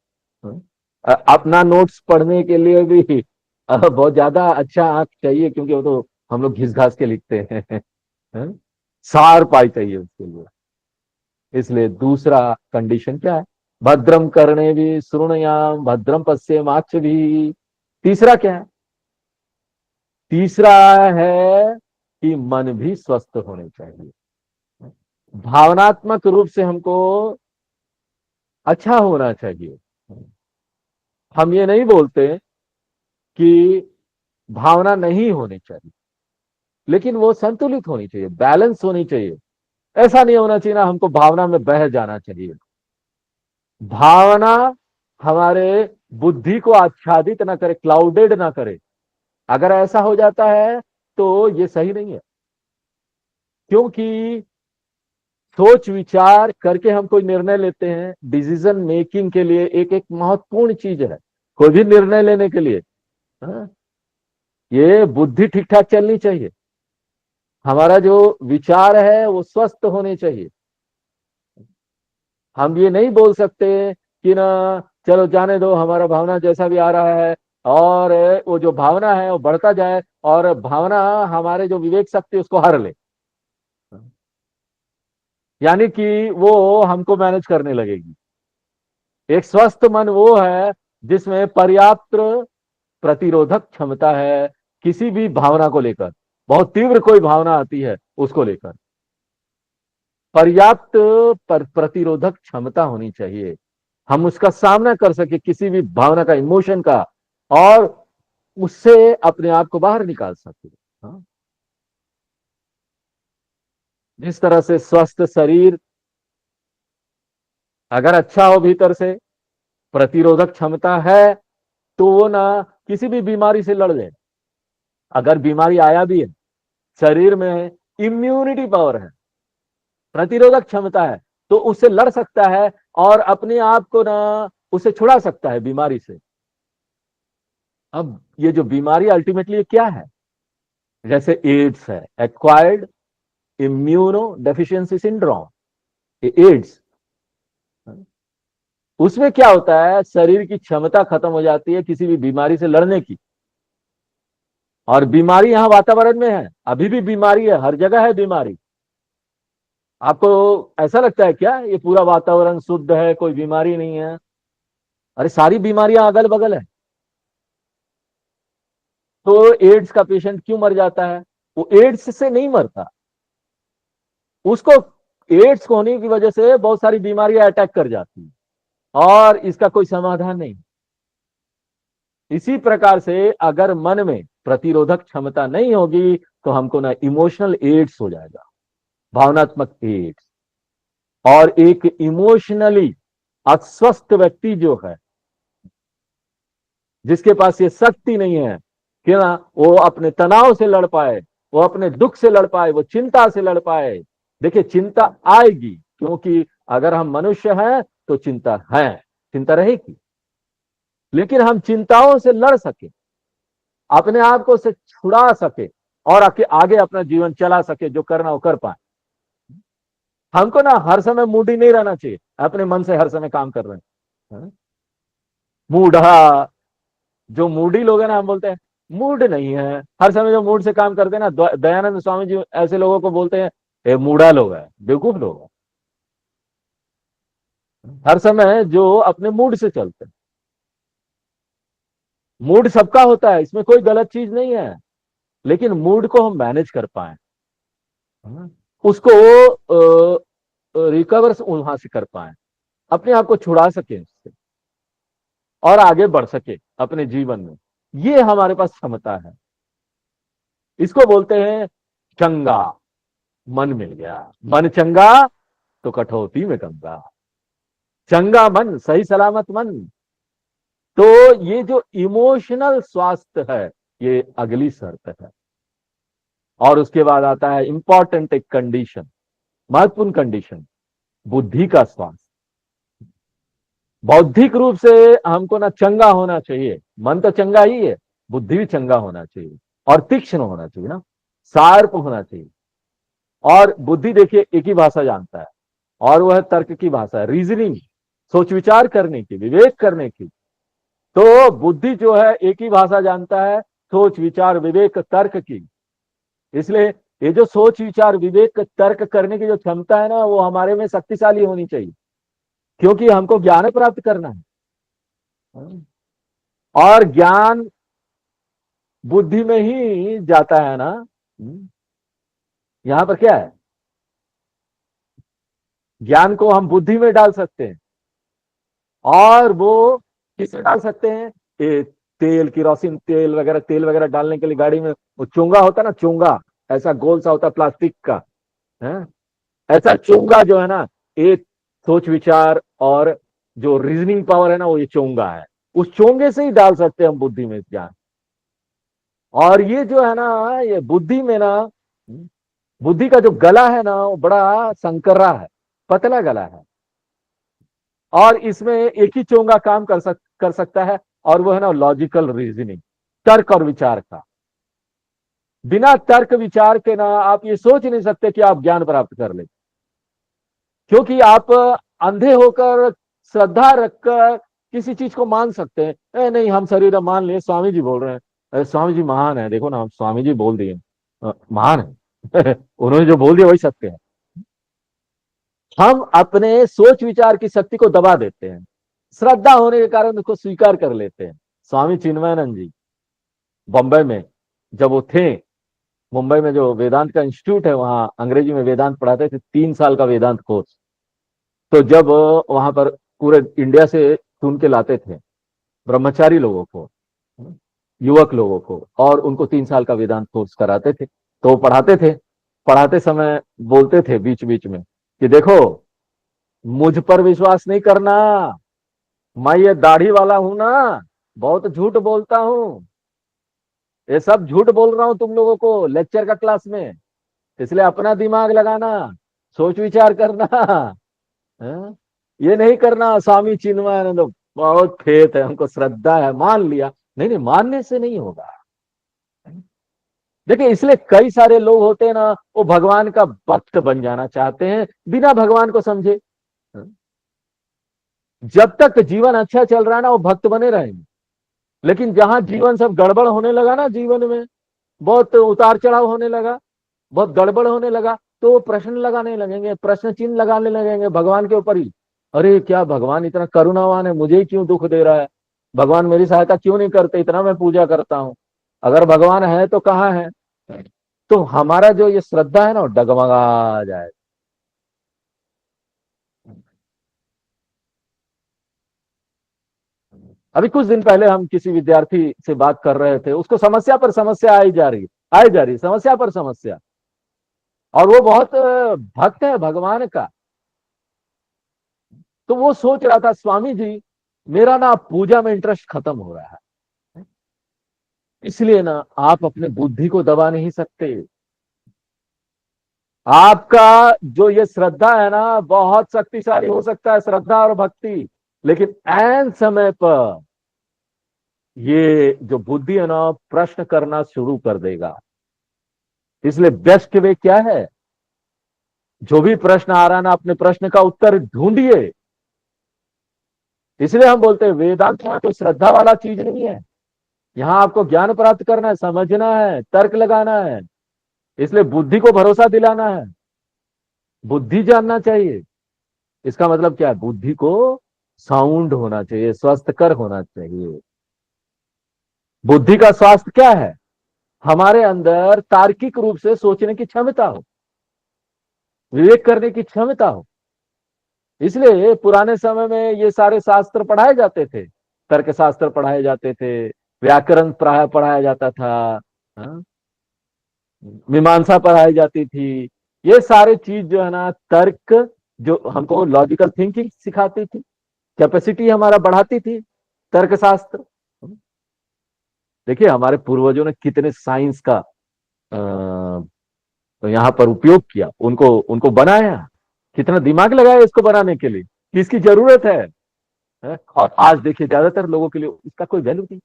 अपना नोट्स पढ़ने के लिए भी बहुत ज्यादा अच्छा आंख चाहिए, क्योंकि वो तो हम लोग घिस घास के लिखते हैं। सार पाई चाहिए उसके लिए। इसलिए दूसरा कंडीशन क्या है? भद्रम करणे भी श्रृणुयाम भद्रम पश्येमाक्ष भी। तीसरा क्या है? तीसरा है कि मन भी स्वस्थ होने चाहिए। भावनात्मक रूप से हमको अच्छा होना चाहिए। हम ये नहीं बोलते कि भावना नहीं होनी चाहिए, लेकिन वो संतुलित होनी चाहिए, बैलेंस होनी चाहिए। ऐसा नहीं होना चाहिए ना हमको भावना में बह जाना चाहिए। भावना हमारे बुद्धि को आच्छादित ना करे, क्लाउडेड ना करे। अगर ऐसा हो जाता है तो ये सही नहीं है, क्योंकि सोच विचार करके हम कोई निर्णय लेते हैं। डिसीजन मेकिंग के लिए एक एक महत्वपूर्ण चीज है, कोई भी निर्णय लेने के लिए। हाँ? ये बुद्धि ठीक ठाक चलनी चाहिए, हमारा जो विचार है वो स्वस्थ होने चाहिए। हम ये नहीं बोल सकते कि ना चलो जाने दो, हमारा भावना जैसा भी आ रहा है, और वो जो भावना है वो बढ़ता जाए, और भावना हमारे जो विवेक शक्ति उसको हर ले, यानी कि वो हमको मैनेज करने लगेगी। एक स्वस्थ मन वो है जिसमें पर्याप्त प्रतिरोधक क्षमता है, किसी भी भावना को लेकर। बहुत तीव्र कोई भावना आती है, उसको लेकर पर्याप्त प्रतिरोधक क्षमता होनी चाहिए। हम उसका सामना कर सके, किसी भी भावना का, इमोशन का, और उससे अपने आप को बाहर निकाल सके। हाँ? जिस तरह से स्वस्थ शरीर अगर अच्छा हो भीतर से, प्रतिरोधक क्षमता है, तो वो ना किसी भी बीमारी से लड़ ले। अगर बीमारी आया भी है, शरीर में इम्यूनिटी पावर है, प्रतिरोधक क्षमता है, तो उससे लड़ सकता है और अपने आप को ना उसे छुड़ा सकता है बीमारी से। अब ये जो बीमारी अल्टीमेटली क्या है, जैसे एड्स है, acquired immuno deficiency syndrome, AIDS, उसमें क्या होता है, शरीर की क्षमता खत्म हो जाती है किसी भी बीमारी से लड़ने की। और बीमारी यहां वातावरण में है, अभी भी बीमारी है, हर जगह है बीमारी। आपको ऐसा लगता है क्या ये पूरा वातावरण शुद्ध है, कोई बीमारी नहीं है? अरे सारी बीमारियां अगल बगल है। तो एड्स का पेशेंट क्यों मर जाता है? वो एड्स से नहीं मरता, उसको एड्स होने की वजह से बहुत सारी बीमारियां अटैक कर जाती है और इसका कोई समाधान नहीं। इसी प्रकार से अगर मन में प्रतिरोधक क्षमता नहीं होगी तो हमको ना इमोशनल एड्स हो जाएगा, भावनात्मक एड्स। और एक इमोशनली अस्वस्थ व्यक्ति जो है, जिसके पास ये शक्ति नहीं है कि ना वो अपने तनाव से लड़ पाए, वो अपने दुख से लड़ पाए, वो चिंता से लड़ पाए। देखिए चिंता आएगी, क्योंकि अगर हम मनुष्य हैं तो चिंता है, चिंता रहेगी, लेकिन हम चिंताओं से लड़ सके, अपने आप को से छुड़ा सके और आगे अपना जीवन चला सके, जो करना वो कर पाए। हमको ना हर समय मूडी नहीं रहना चाहिए, अपने मन से हर समय काम कर रहे हैं। मूढ़ा, जो मूडी लोग हैं ना, हम बोलते हैं मूड नहीं है, हर समय जो मूड से काम करते हैं ना, दयानंद स्वामी जी ऐसे लोगों को बोलते हैं ये मूढ़ा लोग है, बेवकूफ लोग हैं। हर समय जो अपने मूड से चलते हैं। मूड सबका होता है, इसमें कोई गलत चीज नहीं है, लेकिन मूड को हम मैनेज कर पाए, उसको रिकवर वहां से कर पाए, अपने आप को छुड़ा सके इससे और आगे बढ़ सके अपने जीवन में। ये हमारे पास क्षमता है। इसको बोलते हैं चंगा मन मिल गया। मन चंगा तो कठौती में गंगा। चंगा मन, सही सलामत मन। तो ये जो इमोशनल स्वास्थ्य है, ये अगली शर्त है। और उसके बाद आता है इंपॉर्टेंट एक कंडीशन, महत्वपूर्ण कंडीशन, बुद्धि का स्वास्थ्य। बौद्धिक रूप से हमको ना चंगा होना चाहिए, मन तो चंगा ही है, बुद्धि भी चंगा होना चाहिए और तीक्ष्ण होना चाहिए ना, शार्प होना चाहिए। और बुद्धि देखिए एक ही भाषा जानता है, और वह तर्क की भाषा है, रीजनिंग, सोच विचार करने की, विवेक करने की। तो बुद्धि जो है एक ही भाषा जानता है, सोच विचार विवेक तर्क की। इसलिए ये जो सोच विचार विवेक तर्क करने की जो क्षमता है ना, वो हमारे में शक्तिशाली होनी चाहिए, क्योंकि हमको ज्ञान प्राप्त करना है। और ज्ञान बुद्धि में ही जाता है ना। यहां पर क्या है, ज्ञान को हम बुद्धि में डाल सकते हैं, और वो किसमें डाल सकते हैं? तेल, केरोसिन तेल वगैरह डालने के लिए गाड़ी में वो चोंगा होता है ना, चोंगा ऐसा गोल सा होता है प्लास्टिक का, है? ऐसा चोंगा जो है ना, एक सोच विचार और जो रीजनिंग पावर है ना, वो ये चोंगा है। उस चोंगे से ही डाल सकते हैं हम बुद्धि में ज्ञान। और ये जो है ना, ये बुद्धि में ना, बुद्धि का जो गला है ना, वो बड़ा संकरा है, पतला गला है, और इसमें एक ही चोंगा काम कर सकता है, और वो है ना लॉजिकल रीजनिंग, तर्क और विचार का। बिना तर्क विचार के ना आप ये सोच नहीं सकते कि आप ज्ञान प्राप्त कर ले, क्योंकि आप अंधे होकर श्रद्धा रखकर किसी चीज को मान सकते हैं। नहीं हम शरीर मान लिए, स्वामी जी बोल रहे हैं, स्वामी जी महान है, देखो ना हम स्वामी जी बोल दिए, महान है उन्होंने जो बोल दिया वही सत्य है। हम अपने सोच विचार की शक्ति को दबा देते हैं, श्रद्धा होने के कारण उसको स्वीकार कर लेते हैं। स्वामी चिन्मयानंद जी बंबई में जब वो थे, मुंबई में जो वेदांत का इंस्टीट्यूट है, वहां अंग्रेजी में वेदांत पढ़ाते थे, 3 साल का वेदांत कोर्स। तो जब वहां पर पूरे इंडिया से चुन के लाते थे ब्रह्मचारी लोगों को, युवक लोगों को, और उनको 3 साल का वेदांत कोर्स कराते थे, तो पढ़ाते थे। पढ़ाते समय बोलते थे बीच बीच में कि देखो, मुझ पर विश्वास नहीं करना, मैं ये दाढ़ी वाला हूं ना, बहुत झूठ बोलता हूं। ये सब झूठ बोल रहा हूं तुम लोगों को लेक्चर का क्लास में, इसलिए अपना दिमाग लगाना, सोच विचार करना। हाँ? ये नहीं करना स्वामी चिन्मयानंद बहुत फेथ है, हमको श्रद्धा है, मान लिया। नहीं नहीं, मानने से नहीं होगा। देखिए, इसलिए कई सारे लोग होते हैं ना, वो भगवान का भक्त बन जाना चाहते हैं बिना भगवान को समझे। जब तक जीवन अच्छा चल रहा है ना, वो भक्त बने रहेंगे। लेकिन जहां जीवन सब गड़बड़ होने लगा ना, जीवन में बहुत उतार चढ़ाव होने लगा, बहुत गड़बड़ होने लगा, तो वो प्रश्न लगाने लगेंगे, प्रश्न चिन्ह लगाने लगेंगे भगवान के ऊपर ही। अरे क्या भगवान इतना करुणावान है, मुझे ही क्यों दुख दे रहा है, भगवान मेरी सहायता क्यों नहीं करते, इतना मैं पूजा करता हूं, अगर भगवान है तो कहाँ है। तो हमारा जो ये श्रद्धा है ना, वो डगमगा जाए। अभी कुछ दिन पहले हम किसी विद्यार्थी से बात कर रहे थे, उसको समस्या पर समस्या आई जा रही, समस्या पर समस्या। और वो बहुत भक्त है भगवान का। तो वो सोच रहा था, स्वामी जी मेरा ना पूजा में इंटरेस्ट खत्म हो रहा है, इसलिए ना आप अपने बुद्धि को दबा नहीं सकते। आपका जो ये श्रद्धा है ना, बहुत शक्तिशाली हो सकता है, श्रद्धा और भक्ति, लेकिन ऐन समय पर ये जो बुद्धि है ना, प्रश्न करना शुरू कर देगा। इसलिए बेस्ट वे क्या है, जो भी प्रश्न आ रहा है ना, अपने प्रश्न का उत्तर ढूंढिए। इसलिए हम बोलते हैं वेदांत में तो श्रद्धा वाला चीज नहीं है, यहां आपको ज्ञान प्राप्त करना है, समझना है, तर्क लगाना है। इसलिए बुद्धि को भरोसा दिलाना है, बुद्धि जानना चाहिए। इसका मतलब क्या है, बुद्धि को साउंड होना चाहिए, स्वस्थकर होना चाहिए। बुद्धि का स्वास्थ्य क्या है, हमारे अंदर तार्किक रूप से सोचने की क्षमता हो, विवेक करने की क्षमता हो। इसलिए पुराने समय में ये सारे शास्त्र पढ़ाए जाते थे, तर्क शास्त्र पढ़ाए जाते थे, व्याकरण पढ़ाया जाता था, हाँ? मीमांसा पढ़ाई जाती थी। ये सारे चीज जो है ना, तर्क जो हमको लॉजिकल थिंकिंग सिखाती थी, कैपेसिटी हमारा बढ़ाती थी, तर्कशास्त्र। देखिए हमारे पूर्वजों ने कितने साइंस का यहाँ पर उपयोग किया, उनको उनको बनाया, कितना दिमाग लगाया इसको बनाने के लिए, किसकी जरूरत है? और आज देखिए ज्यादातर लोगों के लिए इसका कोई वैल्यू नहीं।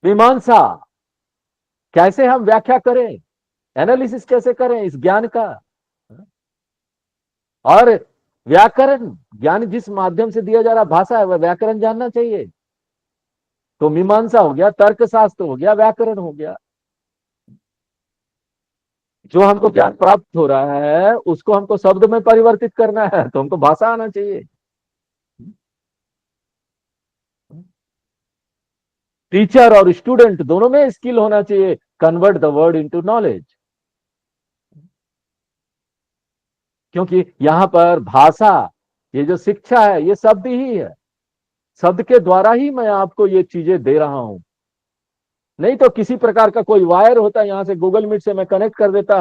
मीमांसा कैसे हम व्याख्या करें, एनालिसिस कैसे करें इस ज्ञान का। और व्याकरण, ज्ञान जिस माध्यम से दिया जा रहा भाषा है, वह व्याकरण जानना चाहिए। तो मीमांसा हो गया, तर्कशास्त्र हो गया, व्याकरण हो गया। जो हमको ज्ञान प्राप्त हो रहा है उसको हमको शब्द में परिवर्तित करना है, तो हमको भाषा आना चाहिए। टीचर और स्टूडेंट दोनों में स्किल होना चाहिए, convert the word into knowledge. क्योंकि यहां पर भाषा, ये जो शिक्षा है, ये शब्द ही है, शब्द के द्वारा ही मैं आपको ये चीजें दे रहा हूं। नहीं तो किसी प्रकार का कोई वायर होता, यहां से गूगल मीट से मैं कनेक्ट कर देता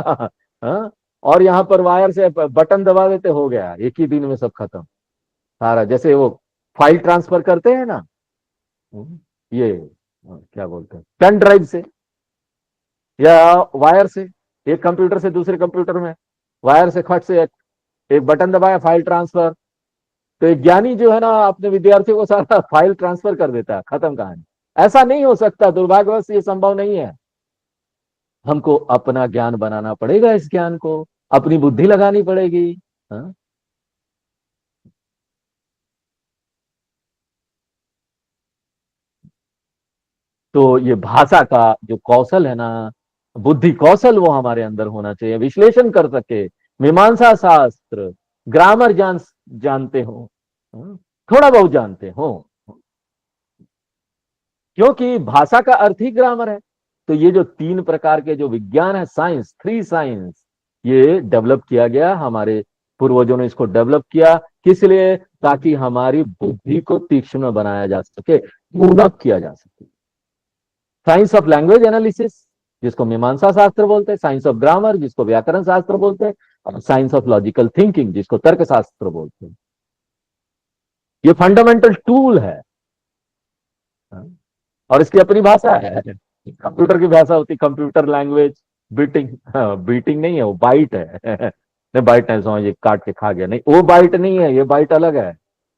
हाँ? और यहाँ पर वायर से बटन दबा देते, हो गया, एक ही दिन में सब खत्म सारा। जैसे वो फाइल ट्रांसफर करते हैं ना, ये क्या बोलते हैं, पेन ड्राइव से या वायर से, एक कंप्यूटर से दूसरे कंप्यूटर में वायर से खट से एक बटन दबाया, फाइल ट्रांसफर। तो एक ज्ञानी जो है ना, अपने विद्यार्थियों को सारा फाइल ट्रांसफर कर देता है, खत्म कहानी। ऐसा नहीं हो सकता, दुर्भाग्यवश ये संभव नहीं है। हमको अपना ज्ञान बनाना पड़ेगा, इस ज्ञान को अपनी बुद्धि लगानी पड़ेगी। हाँ? तो ये भाषा का जो कौशल है ना, बुद्धि कौशल, वो हमारे अंदर होना चाहिए, विश्लेषण कर सके, मीमांसा शास्त्र, ग्रामर जानते हो, हाँ? थोड़ा बहुत जानते हो, क्योंकि भाषा का अर्थ ही ग्रामर है। तो ये जो तीन प्रकार के जो विज्ञान है, साइंस, थ्री साइंस, ये डेवलप किया गया, हमारे पूर्वजों ने इसको डेवलप किया। किस लिए? ताकि हमारी बुद्धि को तीक्ष्ण बनाया जा सके, पूर्णक किया जा सके। साइंस ऑफ लैंग्वेज एनालिसिस, जिसको मीमांसा शास्त्र बोलते हैं, साइंस ऑफ ग्रामर, जिसको व्याकरण शास्त्र बोलते हैं, साइंस ऑफ लॉजिकल थिंकिंग, जिसको तर्कशास्त्र बोलते हैं। ये फंडामेंटल टूल है, और इसकी अपनी भाषा है। कंप्यूटर की भाषा होती, कंप्यूटर लैंग्वेज, बीटिंग, बीटिंग नहीं है, वो बाइट है। नहीं बाइट नहीं समझ, ये काट के खा गया, नहीं वो बाइट नहीं है, ये बाइट अलग है।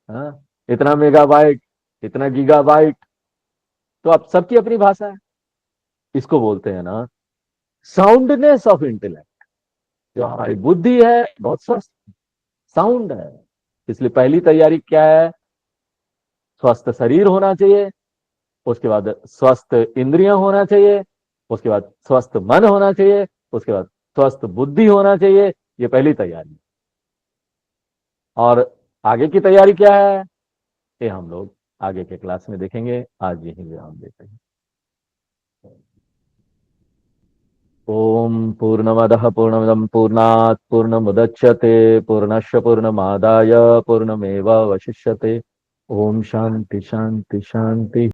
हाँ? इतना मेगाबाइट, इतना गीगाबाइट, तो आप सबकी अपनी भाषा है। इसको बोलते हैं ना साउंडनेस ऑफ इंटेलेक्ट। जो हमारी बुद्धि है बहुत स्वस्थ, साउंड है। इसलिए पहली तैयारी क्या है? स्वस्थ शरीर होना चाहिए, उसके बाद स्वस्थ इंद्रियां होना चाहिए, उसके बाद स्वस्थ मन होना चाहिए, उसके बाद स्वस्थ बुद्धि होना चाहिए। ये पहली तैयारी। और आगे की तैयारी क्या है, ये हम लोग आगे के क्लास में देखेंगे। आज यही विराम देते हैं। ओम पूर्णमदः पूर्णमिदं पूर्णात् पूर्णमुदच्यते पूर्णस्य पूर्णमादाय पूर्णमेवावशिष्यते। ओम शांति शांति शांति।